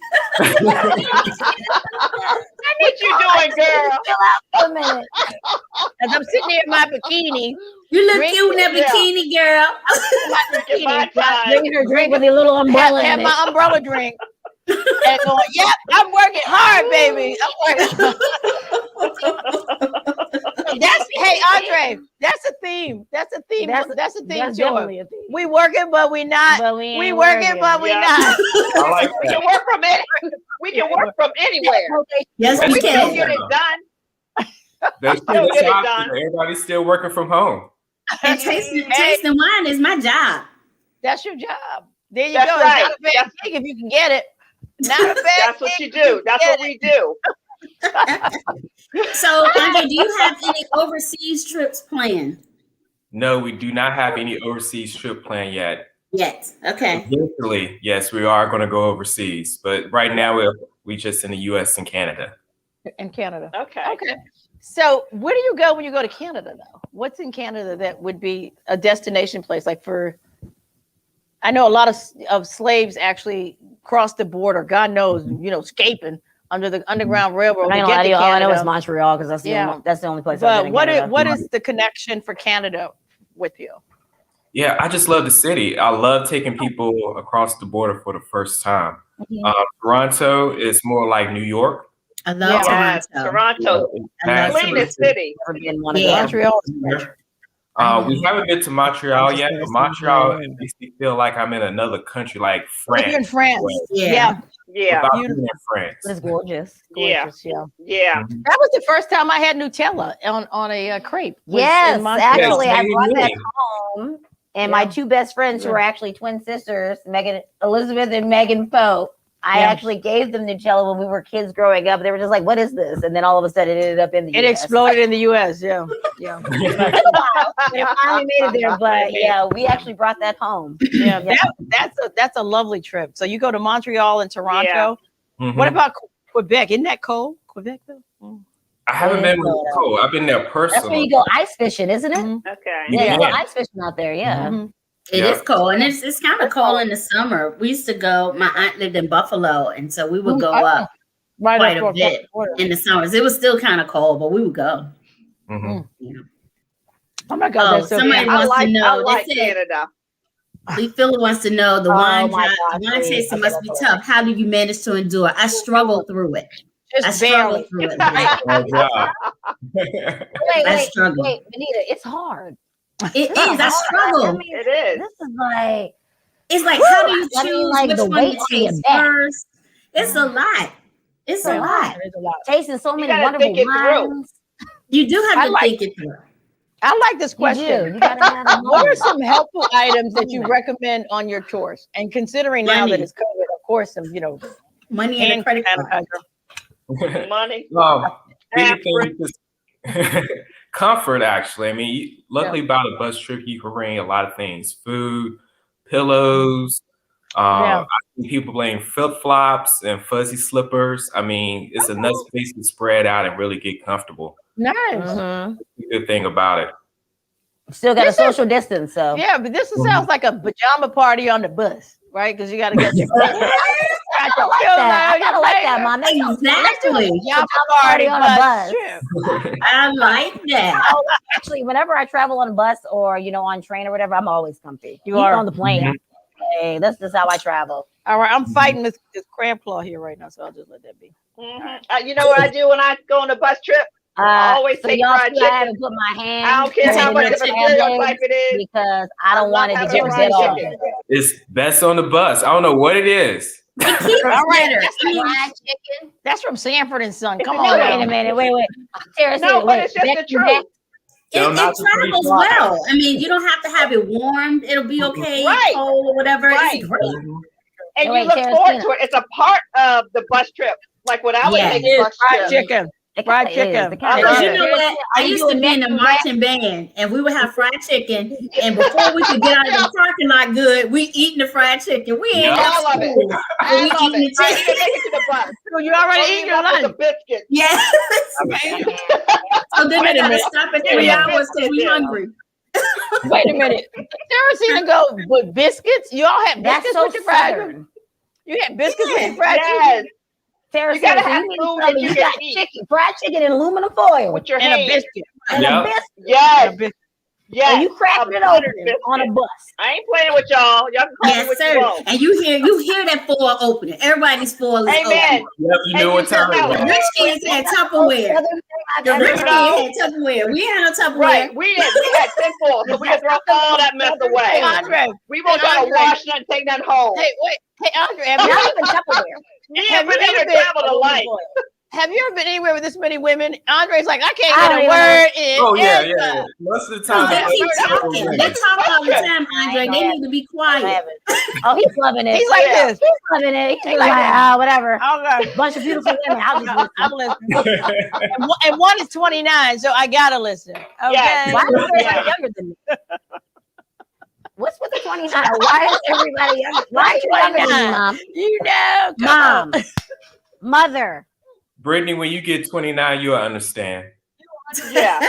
What you doing, girl? Chill out for a minute. As I'm sitting there in my bikini, You look Drink cute in that it, bikini, girl. It's my time. Drinking her drink with a little umbrella have in my it. umbrella drink, and going, "Yep, I'm working hard, baby. I'm working." Hey, Andre, that's a theme. That's a theme. That's a theme. That's Too. definitely a thing. We working, but we not. But we We ain't working, but we Yeah. not. I like We that. can work from we can work from anywhere. Yes, That's we We good. still can. get it done. That's Still get it option. done. Everybody's still working from home. And tasting wine is my job. That's your job. There you That's go. right. It's not a bad That's- thing if you can get it. Not a bad That's what thing you do. That's get what we do. So, Andre, do you have any overseas trips planned No, we do not have any overseas trip plan yet. yet? Okay. Eventually, yes, we are going to go overseas, but right now we just in the U.S. and Canada. in Canada. Okay. Okay. So where do you go when you go to Canada though? What's in Canada that would be a destination place? Like I know a lot of slaves actually crossed the border, God knows, escaping under the Underground Railroad. I to know, get to all I know is Canada. Montreal because that's the only place I've been But in Canada. what is the connection for Canada with you? Yeah, I just love the city. I love taking people across the border for the first time. Mhm. Toronto is more like New York. I love Yes, Toronto. Toronto, I love cleanest city. Never been one of Yeah. those. Montreal is fresh. We haven't been to Montreal yet, but Montreal Yeah. makes me feel like I'm in another country, like Like you're in France. France. Yeah. Yeah. Without Beautiful. being in France. It's gorgeous. Yeah. Gorgeous, yeah. Yeah. That was the first time I had Nutella on a crepe. was Yes, in Montreal. actually, I Yes, brought that maybe. home, and my Yeah. two best friends, who Yeah. are actually twin sisters, Elizabeth and Megan Poe, I Yeah. actually gave them Nutella when we were kids growing up. They were just like, "What is this?" And then all of a sudden, it ended up in the It US. exploded in the U.S. Yeah, yeah, It finally made it there, but yeah, we actually brought that home. yeah. Yeah. That's a lovely trip. So you go to Montreal and Toronto. Mhm. What about Quebec? Isn't that cold? Quebec though. Mm. I haven't been with That's Nicole. I've been there That's where personally. you go ice fishing, isn't it? Mhm. Okay. Yeah, Yeah. you go ice fishing out there. Yeah. Mhm. It Yeah. is cold, and it's kind of cold in the summer. We used to go. My aunt lived in Buffalo, and so we would go up Right quite up a across bit the border. in the summers. It was still kind of cold, but we would go. Mhm. Oh my God, Oh, that's so somebody good. wants I to know. like They said Canada. Lee Phillip wants to know the Oh wine my drive. gosh, The wine Lee. tasting must be tough. How do you manage to endure? I struggle through it. I Just struggle barely. through it. Good job. Wait, struggle. Benita, it's hard. It is. I struggle. It is. This is like It's like, how do you I mean, choose like, which the one weight to on your taste back. first? It's a lot. It's a lot. There's a lot. tasting so many gotta wonderful think it through. wines. You do have I to like- think it through. I like this You question. do. You gotta have a What are moment. some helpful items that you recommend on your tours? And considering now that Money. it's COVID, of course, some Money and a hand credit card. sanitizer. Money. Biggest Aspirin. thing is just comfort, actually. I mean, luckily about a bus trip, you can bring a lot of things: food, pillows. Yeah. I see people playing flip flops and fuzzy slippers. I mean, it's a nice space to spread out and really get comfortable. Nice. Mhm. That's the good thing about it. Still got a This is- social distance, so Yeah, but this sounds like a pajama party on the bus, right? Because you got to get your. I kind of like that, Mom. Exactly. Pajama Party on a bus. trip. I like that. Actually, whenever I travel on a bus or on train or whatever, I'm always comfy. You Even are. on the plane. Hey, that's just how I travel. All right, I'm fighting this cramp claw here right now, so I'll just let that be. Mhm. You know what I do when I go on a bus trip? I always so take y'all fried see, I chicken. haven't put my hand. I don't care how in much the of a scrambled stereotype it is. because I don't want it to having get fried bit off. chicken. It's best on the bus. I don't know what it is. It keeps All right, better. that's I mean, Fried chicken. That's from Sanford and Son. Come No, on, wait now. a minute. Wait. Seriously, No, but wait. it's just the Becky, truth. Tell it not to freeze travels fry. well. I mean, you don't have to have it warmed. It'll be okay, Right. cold or whatever. Right. It's great. Mhm. And Wait, you look Sarah, forward Tina. to it. It's a part of the bus trip. Like when I would Yeah. take It is bus fried trips. chicken. Fried chicken. Because you know what? I used to be in the marching band, and we would have fried chicken. And before we could get out of the parking lot good, we eating the fried chicken. We ain't have All of it. school. All We of eating it. the I chicken. didn't make it to the bus. So you already eating your lunch. The biscuits. Yes. So then we gotta stop at 3 hours because we hungry. Wait a minute. Saracina go with biscuits? You all have That's biscuits so with your fried chicken? southern. You had biscuits with your fried chicken? Yes. Sarah, You gotta Sarah, have need to food tell that me you you can got eat. chicken, fried chicken in aluminum foil With your And a hands. biscuit. and Yeah. a biscuit. Yes. And a biscuit. Yes. And you cracking it butter open biscuit. on a bus. I ain't playing with y'all. Y'all can call me Yes, what you sir. want. And you hear that foil opening. Everybody's foil is Amen. open. Yep, you know what time The it is. rich kids had Tupperware. The rich kids had Tupperware. We had no Tupperware. Right. We had 10 foil, so we can throw all that mess Hey, away. Andre. We won't try to Andre. wash nothing, take nothing home. Hey, wait. Hey, Andre, have you, Not even Tupperware. Me have and you Renee ever been- traveled a life. have you ever been anywhere with this many women? Andre's like, I can't I get don't a even word in. Oh yeah, edgewise. yeah. Most of the Because time, they Yeah. keep it's talking. They talk all the time, Andre. They need to be I quiet. haven't. Oh, he's loving it. He's like Yeah. this. He's loving it. He's like like, that. oh, whatever. Okay. Bunch of beautiful women. I'll just listen. I'm listening. And one is 29, so I gotta listen. Okay. Yes. Why is everybody Yeah. younger than me? What's with the 29? Why is everybody younger? Why are you younger than me, Mom? You know, come Mom. on. Mother. Brittany, when you get 29, you'll understand. Yeah.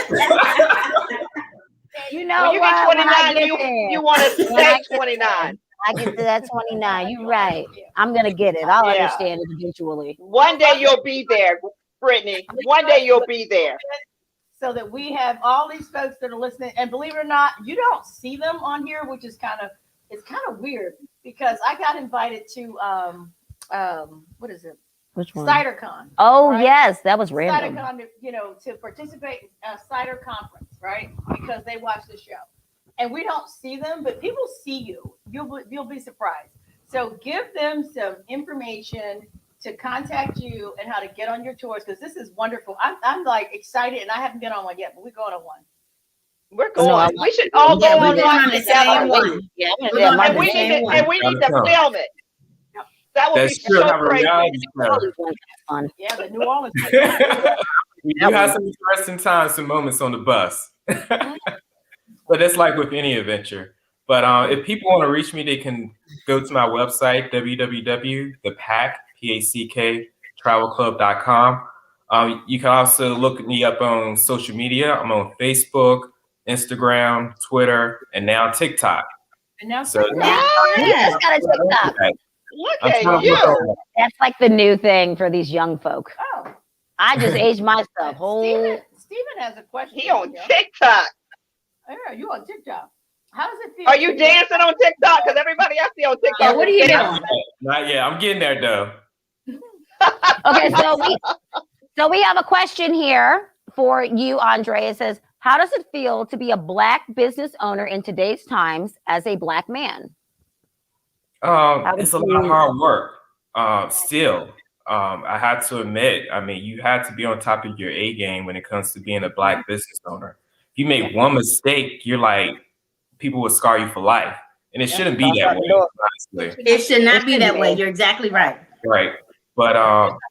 You know When you what? get When I 29, get you there, want to When I stay get 29. I get to that 29. You're right. I'm gonna get it. I'll Yeah. understand it eventually. One day you'll be there, Brittany. One day you'll be there. So that we have all these folks that are listening, and believe it or not, you don't see them on here, which is kind of weird because I got invited to what is it? Which one? CiderCon. Oh right? yes, that was random. CiderCon, to participate in a cider conference, right? Because they watch the show, and we don't see them, but people see you. You'll be surprised. So give them some information to contact you and how to get on your tours because this is wonderful. I'm like excited, and I haven't been on one yet, but we're going on one. We're going. We should all go Yeah, we're on going one on the together. same one. Yeah, I'm We're gonna gonna do And we Same need to, one. and we need to Gotta come. film it. That would be That's true. Have so a crazy. reality show. fun. Yeah, the New Orleans. We do have some interesting times, some moments on the bus. But it's like with any adventure. But if people want to reach me, they can go to my website, www.thepack.travelclub.com. You can also look me up on social media. I'm on Facebook, Instagram, Twitter, and now TikTok. And now So We just got a TikTok. Look I'm at trying to you. work on that. That's like the new thing for these young folk. Oh, I just aged myself. Steven has a question. He on TikTok. Yeah, you on TikTok. How does it feel? Are you dancing on TikTok? Because everybody I see on TikTok. Yeah, what are you is doing? dancing. Not yet. I'm getting there though. Okay, so we have a question here for you, Andre. It says, how does it feel to be a Black business owner in today's times as a Black man? It's a lot of hard work. Still, I had to admit, I mean, you had to be on top of your A game when it comes to being a Black business owner. If you make one mistake, you're like, people will scar you for life. And it shouldn't be that way, honestly. It should not be that way. You're exactly right. Right. But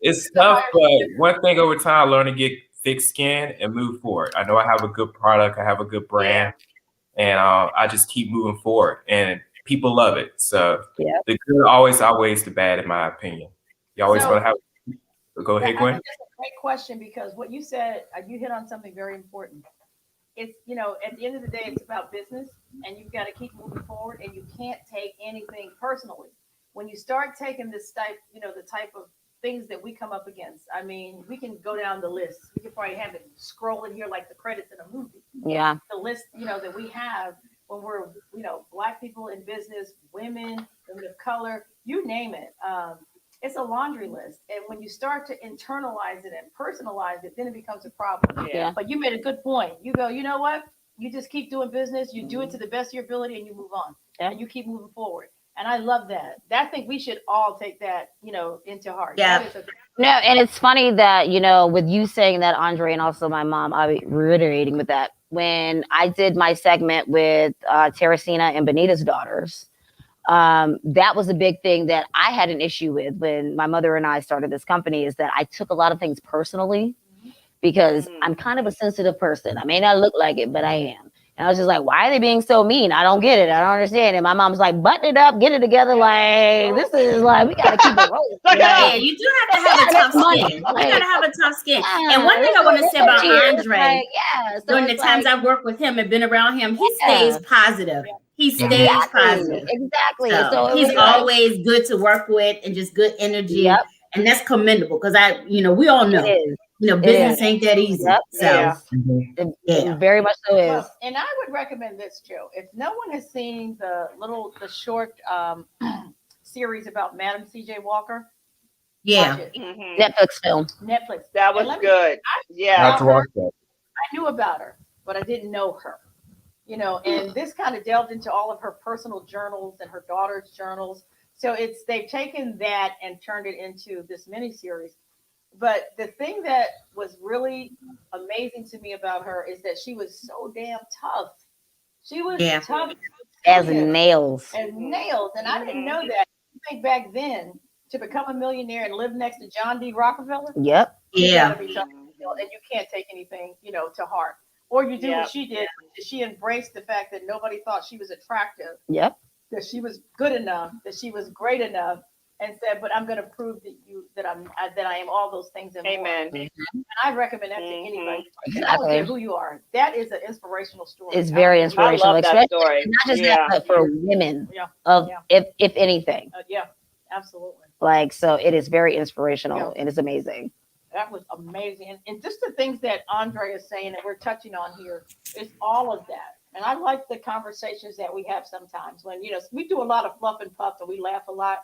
it's tough, but one thing over time, I learned to get thick skin and move forward. I know I have a good product, I have a good brand, and I just keep moving forward. And people love it. So the good always outweighs the bad, in my opinion. You always want to have. Go ahead, Gwen. That's a great question because what you said, you hit on something very important. It's, at the end of the day, it's about business and you've got to keep moving forward and you can't take anything personally. When you start taking this type, the type of things that we come up against, I mean, we can go down the list. We could probably have it scrolling here like the credits in a movie. Yeah. The list, that we have when we're, Black people in business, women of color, you name it. It's a laundry list. And when you start to internalize it and personalize it, then it becomes a problem. Yeah. But you made a good point. You go, you know what? You just keep doing business. You do it to the best of your ability and you move on. Yeah. And you keep moving forward. And I love that. I think we should all take that, into heart. Yeah. No, and it's funny that, with you saying that, Andre, and also my mom, I'll be reiterating with that. When I did my segment with Teresina and Benita's daughters, that was a big thing that I had an issue with when my mother and I started this company, is that I took a lot of things personally. because I'm kind of a sensitive person. I may not look like it, but I am. And I was just like, why are they being so mean? I don't get it. I don't understand. And my mom's like, button it up, get it together. Like, this is like, we got to keep it rolling. Yeah, you do have to have a tough skin. You got to have a tough skin. And one thing I want to say about Andrae, during the times I've worked with him and been around him, he stays positive. He stays positive. Exactly. So he's always good to work with and just good energy. Yep. And that's commendable because we all know. It is. Business ain't that easy. Yep. So it very much so is. Well, and I would recommend this, Joe. If no one has seen the short series about Madam C.J. Walker, watch it. Netflix film. Netflix. That was good. I have to watch that. I knew about her, but I didn't know her. And this kind of delved into all of her personal journals and her daughter's journals. So they've taken that and turned it into this miniseries. But the thing that was really amazing to me about her is that she was so damn tough. She was tough as nails. And I didn't know that. I think back then, to become a millionaire and live next to John D. Rockefeller. Yep. You gotta be tough, and you can't take anything, to heart. Or you do what she did. She embraced the fact that nobody thought she was attractive. Yep. That she was good enough, that she was great enough, and said, "But I'm going to prove that I am all those things and more." Amen. And I recommend that to anybody. Exactly. I don't care who you are. That is an inspirational story. It's very inspirational, I love that story. not just that, but for women. If anything. Yeah, absolutely. Like, so it is very inspirational and it's amazing. That was amazing. And just the things that Andrae is saying that we're touching on here is all of that. And I like the conversations that we have sometimes when, we do a lot of fluff and puff and we laugh a lot.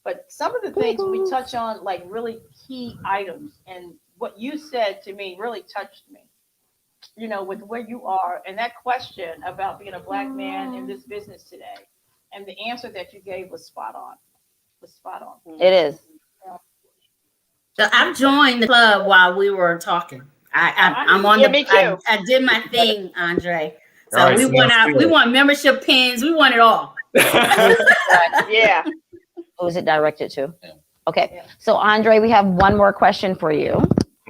But some of the things we touch on, like really key items, and what you said to me really touched me, with where you are. And that question about being a Black man in this business today, and the answer that you gave was spot on. It is. So I've joined the club while we were talking. I'm on me too. I did my thing, Andrae. So All right, we want membership pins. We want it all. Yeah. Who is it directed to? Okay. So Andrae, we have one more question for you.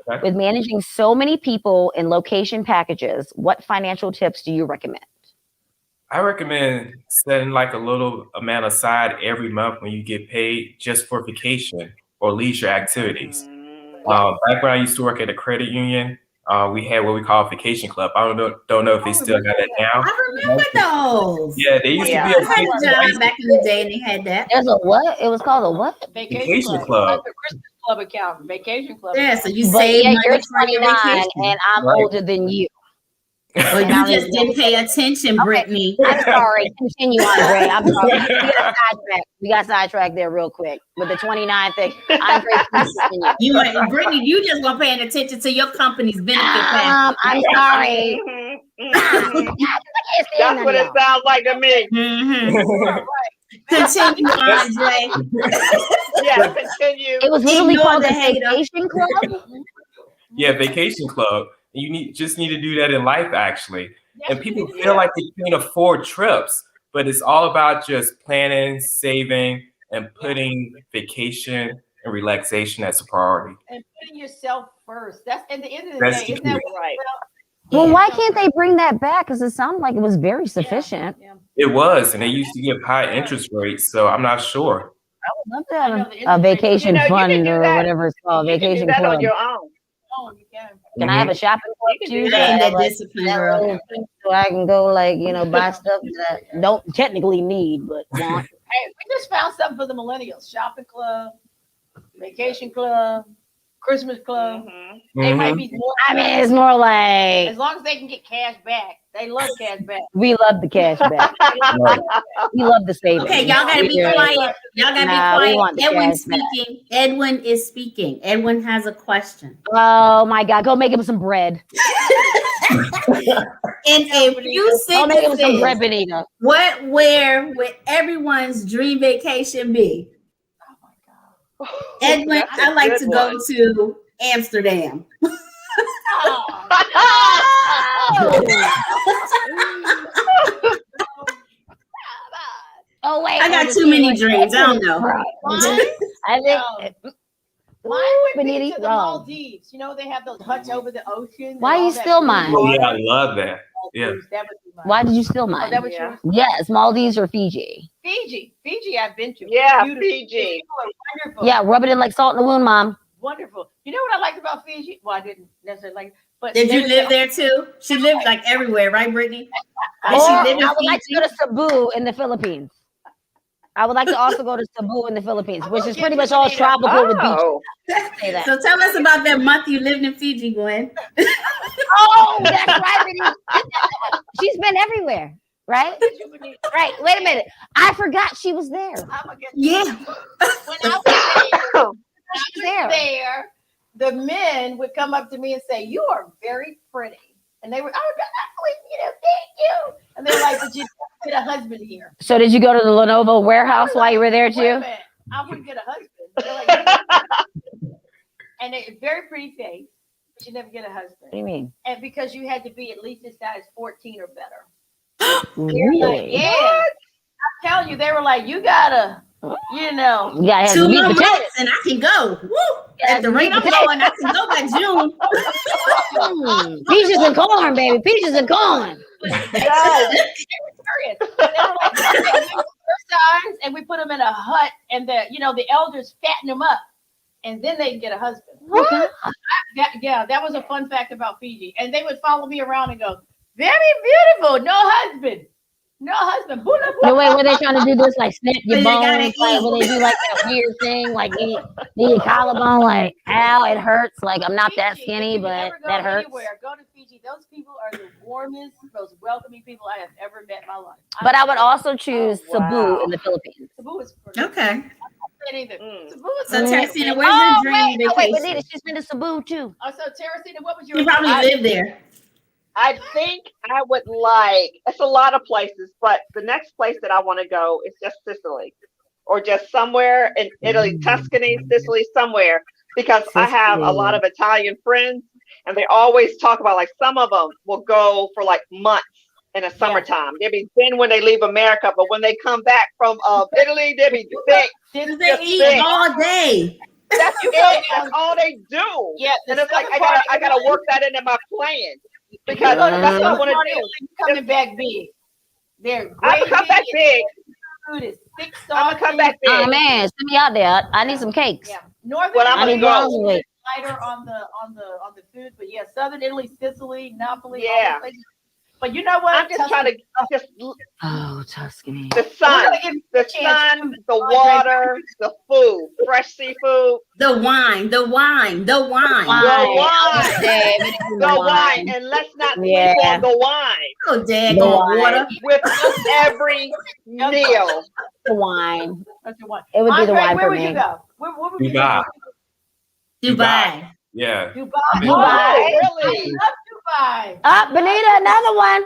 Okay. With managing so many people in location packages, what financial tips do you recommend? I recommend setting like a little amount aside every month when you get paid just for vacation or leisure activities. Back when I used to work at a credit union, we had what we call a vacation club. I don't know if they still got that now. I remember those. Yeah, they used to be I had a job back in the day and they had that. There's a what? It was called a what? Vacation club. Like the Christmas club account, vacation club. Yeah, so you But save yeah, money you're for your 29 vacation. and I'm older than you. Well, you just didn't pay attention, Brittany. I'm sorry. Continue, Andrae. I'm sorry. We got sidetracked there real quick with the 29 thing. Andrae, please continue. Brittany, you just weren't paying attention to your company's benefit package. I'm sorry. That's what it sounds like to me. Continue, Andrae. Yeah, continue. It was literally Ignore called the the hater. Vacation Club. Yeah, vacation club. You just need to do that in life, actually. And people feel like they can't afford trips, but it's all about just planning, saving, and putting vacation and relaxation as a priority. And putting yourself first. That's at the end of the That's day, the isn't that key. right? Well, why can't they bring that back? Because it sounded like it was very sufficient. Yeah. It was, and they used to give high interest rates, so I'm not sure. I would love to have a vacation fund or whatever it's called, vacation that club. on your own. Oh, you can. Can I have a shopping club You can too? do that. That, That discipline, girl. little thing so I can go buy stuff that I don't technically need, but want. Hey, we just found something for the millennials. Shopping club, vacation club, Christmas club. They might be more. I mean, it's more like As long as they can get cash back. They love cash back. we love the cash back. We love the savings. Okay, y'all gotta be quiet. Y'all gotta Nah, we be want quiet. the Edwin's cash back. speaking. Edwin is speaking. Edwin has a question. Oh my God, go make him some bread. In a few Go make him some sentences, bread, Benita. where would everyone's dream vacation be? Oh my God. Edwin, That's a I like good to go one. to Amsterdam. Oh wait, I got too many dreams. I don't know. I think Mine would be Benita, to the Maldives. You know, they have those huts over the ocean. Why you steal mine? Oh yeah, I love that. Yeah. That would be mine. Why did you steal mine? Oh, that was yours? Yes, Maldives or Fiji. Fiji, I've been to. Yeah, Beautiful. Fiji. People are wonderful. Yeah, rub it in like salt in the wound, Mom. Wonderful. You know what I liked about Fiji? Well, I didn't necessarily like it, but Did you live there too? She lived like everywhere, right, Brittany? Or I would like to go to Cebu in the Philippines. I would like to also go to Cebu in the Philippines, which is pretty much all tropical with beaches. Say that. So tell us about that month you lived in Fiji, Gwen. Oh, that's right, Brittany. She's been everywhere, right? Right. Wait a minute. I forgot she was there. Yeah. When I was there, the men would come up to me and say, "You are very pretty," and they were, thank you. And they're like, "But you get a husband here." So did you go to the Lenovo warehouse while you were there too? I wouldn't get a husband. Like, and a very pretty face, but you never get a husband. What do you mean? And because you had to be at least a size 14 or better. Really? Like, yeah. I'm telling you, they were like, you gotta, Yeah, 2 more months and I can go. Woo! At the rate I'm going, I can go by June. Peaches and corn, baby. Peaches and corn. And we put them in a hut, and the elders fatten them up, and then they can get a husband. What? That was a fun fact about Fiji. And they would follow me around and go, "Very beautiful, no husband." No, wait, were they trying to do this like snap your bones? Like, will they do like that weird thing, like need your collarbone, like, ow, it hurts. Like, I'm not that skinny, but that hurts. Go to Fiji. Those people are the warmest, most welcoming people I have ever met in my life. But I would also choose Cebu in the Philippines. Cebu is Okay. Cebu is So Teresina, where's your dream vacation? Wait, Benita, she's been to Cebu too. Oh, so Teresina, what was your? You probably lived there. I think I would like, it's a lot of places, but the next place that I want to go is just Sicily or just somewhere in Italy, Tuscany, Sicily, somewhere, because I have a lot of Italian friends and they always talk about, like, some of them will go for like months in the summertime. They'll be thin when they leave America, but when they come back from Italy, they'll be thick. They eat all day. That's it. That's all they do. Yeah, and it's like I gotta work that into my plan. Because that's what I want to do. Coming back big. I'm gonna come back big. Food is thick, I'm gonna come back big. Oh man, send me out there. I need some cakes. Yeah, northern. Well, I'm I need gonna go. Lighter on the food, but yeah, southern Italy, Sicily, Napoli. Yeah. But you know what? I'm just trying to just Tuscany. the sun, the water, the food, fresh seafood, the wine, the wine, and let's not sleep on the wine. Oh, dang, water with every meal. The wine. That's the wine. It would be the wine where for would me. you go? Where would you Dubai. go? Dubai. Yeah. Dubai. Oh, really? Dubai. Benita, another one.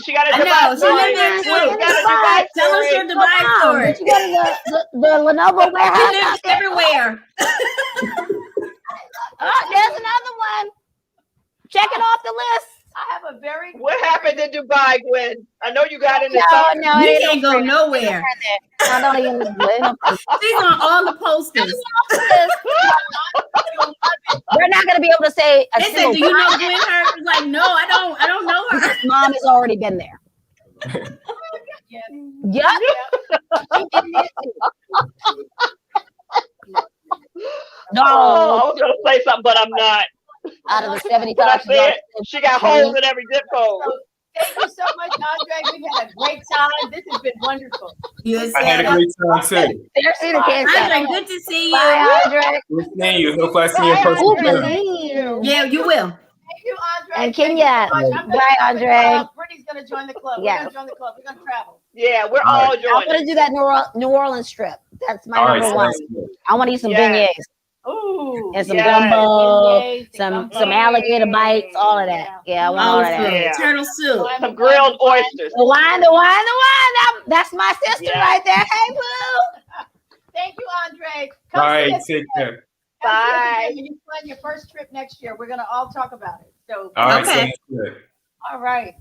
She got a I know, Dubai she story. lived there She got a too. Dubai Tell us story. your Dubai story. Did you go to the Lenovo She warehouse? lives everywhere. There's another one. Check it off the list. I have a very. What happened in Dubai, Gwen? I know you got in the No, You it can't go nowhere. I don't even. She's on all the posters. We're not going to be able to say a They said, single "Do you know Gwen Hurt?" She's like, "No, I don't know her." Mom has already been there. Yep. No. Oh, I was gonna say something, but I'm not. Out of the But I 75, said she got holes in every zip code. Thank you so much, Andre. We've had a great time. This has been wonderful. I had a great time too. Seriously, can't Andre, good to see you. Bye, Andre. Good seeing you. Hope I see you in person. Yeah, you will. Thank you, Andre. And Kenya. Bye, Andre. Brittany's going to join the club. Yes. We're going to join the club. We're going to travel. Yeah, we're all I want to joining. do that New Orleans trip. That's my All right, number one. sounds good. I want to eat some Yes. beignets Ooh. and some Yes. gumbo, Beignets, some alligator bites, all of that. Yeah, I want all All of that. Yeah. turtle soup. Some grilled oysters. The wine. That's my sister Yeah. right there. Hey, boo. Thank you, Andre. All Come see right, us take care. Come see us Bye. again when you plan your first trip next year. We're going to all talk about it. So, All right, Okay. sounds good. all right.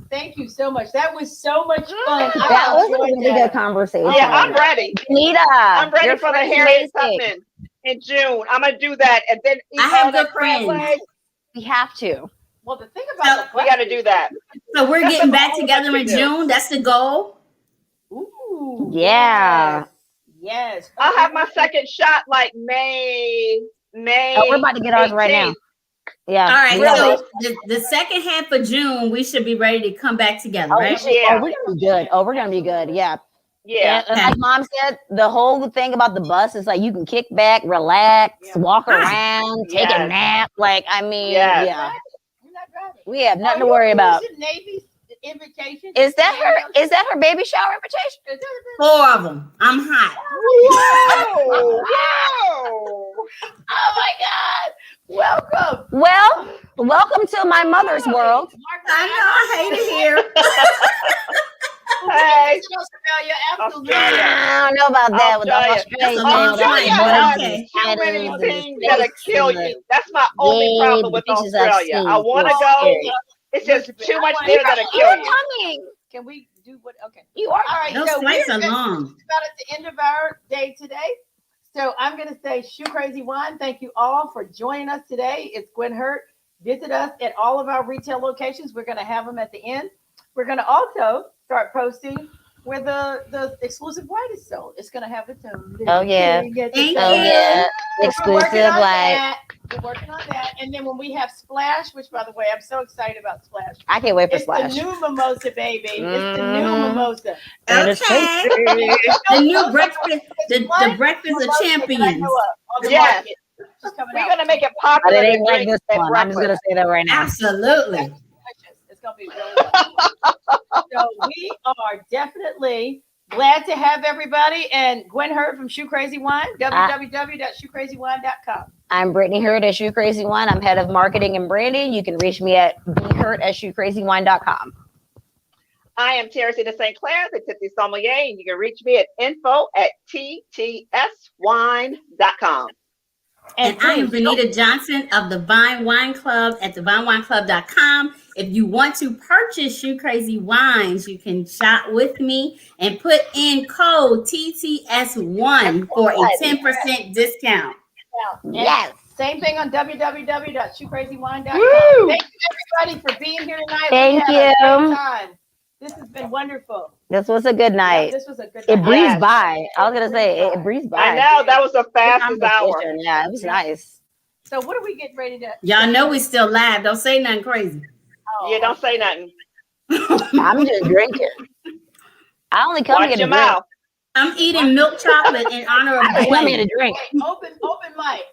Thank you so much. That was so much fun. That was a enjoyed really that. good conversation. Yeah, I'm ready. Nita, I'm ready you're for the freaking Harriet amazing. Tubman. in June. I'm gonna do that, and then eat I have all that good crab friends. legs. We have to. Well, the thing about We got to do that. So we're That's getting what back all of us together should in do. June. That's the goal. Ooh, Yeah. yes. I'll have my second shot like May. Oh, we're about to get ours right now. 18th. Yeah. All right. Really? So the second half of June, we should be ready to come back together, Oh, right? Yeah. we're gonna be good. Oh, we're gonna be good. Yeah. Yeah. And like Mom said, the whole thing about the bus is like you can kick back, relax, walk Right. around, take a Yes. nap. Like, I mean, Yes. yeah, You're not driving. we have nothing Are to worry you about. using Navy's invitation? Is that her? Is that her baby shower invitation? Is that 4 of them. I'm hot. Whoa! Whoa! Oh my God! Welcome. Well, welcome to my mother's world. I know. I hate it here. Hey, Australia, absolutely. Australia. I don't know about that with the Australia. Australian Australia thing, Australia with has the too many spiders and the things that'll snakes kill and the- you. That's my only Yeah, problem the with beaches I've Australia. seen. I want to It's go. scary. It's just too much You're there that'll You're kill you. coming. Can we do what? Okay. You are. All right. Those So flights we're are long. about at the end of our day today. So I'm going to say, Shoe Crazy One, thank you all for joining us today. It's Gwen Hurt. Visit us at all of our retail locations. We're going to have them at the end. We're going to also start posting where the exclusive white is sold. It's going to have its own. Oh, yeah. Thank Oh you. yeah, We're exclusive working on like that. We're working on that. And then when we have Splash, which by the way, I'm so excited about Splash. I can't wait for It's Splash. the new mimosa, baby. It's the new Mhm. mimosa. And it's Okay. The new breakfast, the breakfast of champions. Yes. She's coming We're out. gonna make it But popular it to ain't like drink this at one. I'm just gonna breakfast. say that right now. Absolutely. It's gonna be really fun. So we are definitely glad to have everybody. And Gwen Hurt from Shoe Crazy Wine, www.shoecrazywine.com. I'm Brittany Hurt at Shoe Crazy One. I'm head of marketing and branding. You can reach me at bhurt@shoecrazywine.com. I am Terry de St. Clair, the Tipsy Sommelier, and you can reach me at info@ttswine.com. And I am Benita Johnson of the Vine Wine Club at thevinewineclub.com. If you want to purchase Shoe Crazy Wines, you can shop with me and put in code TTS1 for a 10% discount. Yes. Same thing on www.shoecrazywine.com. Woo! Thank you everybody for being here tonight. Thank We had a you. great time. This has been wonderful. This was a good Yeah, night. this was a good It night. breezed Yes. by. I was gonna say it breezed by. I know that was the Good fastest hour. conversation. Yeah, it was nice. So what are we getting ready to? Y'all know we still live. Don't say nothing crazy. Yeah, don't say nothing. I'm just drinking. I only come Watch here to your drink. mouth. I'm eating milk chocolate in honor of I come here Gwen. to drink. Open mic.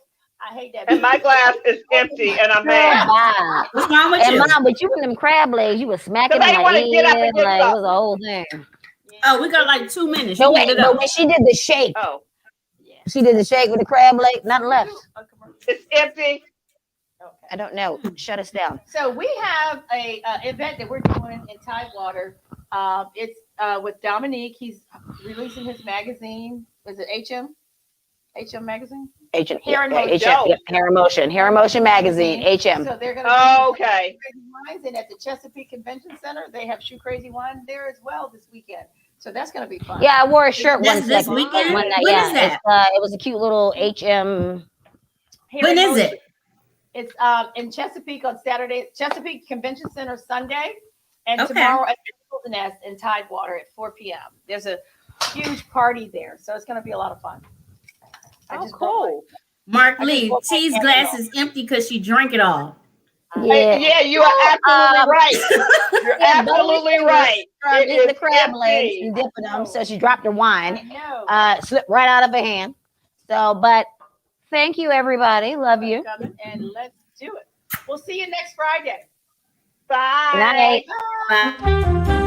I hate that. And my glass is empty, and I'm mad. Bye. What's wrong with And you? Mom, but you and them crab legs, you was smacking Because I in didn't my wanna get up ear. and get Like, it was something. a whole thing. Oh, we got like 2 minutes. No, You wait, get it but up. when she did the shake, Oh, she did the shake with the crab leg, nothing left. it's empty. I don't know. Shut us down. So we have a event that we're doing in Tidewater. It's with Dominique. He's releasing his magazine. Is it HM? HM magazine? HM, Hair in Motion. HM, yep, Hair in Motion magazine, HM. So they're going Oh, okay. Crazy Wines, and at the Chesapeake Convention Center, they have Shoe Crazy Wine there as well this weekend. So that's going to be fun. Yeah, I wore a shirt That's one this second. weekend? One night, When yeah. is that? It was a cute little HM. Hair When in is Motion. it? It's in Chesapeake on Saturday, Chesapeake Convention Center Sunday, and Okay. tomorrow at the Nest in Tidewater at 4 p.m. There's a huge party there, so it's going to be a lot of fun. I Oh, just broke cool. Mark I just Lee, broke my T's hand glass off. is empty because she drank it all. Yeah. Yeah, you are absolutely right. You're absolutely right. It In the is crab legs empty. and dipping them. So she dropped her wine, I know. slipped right out of her hand. So, but thank you, everybody. Love you. Coming, and let's do it. We'll see you next Friday. Bye. Good night. Bye.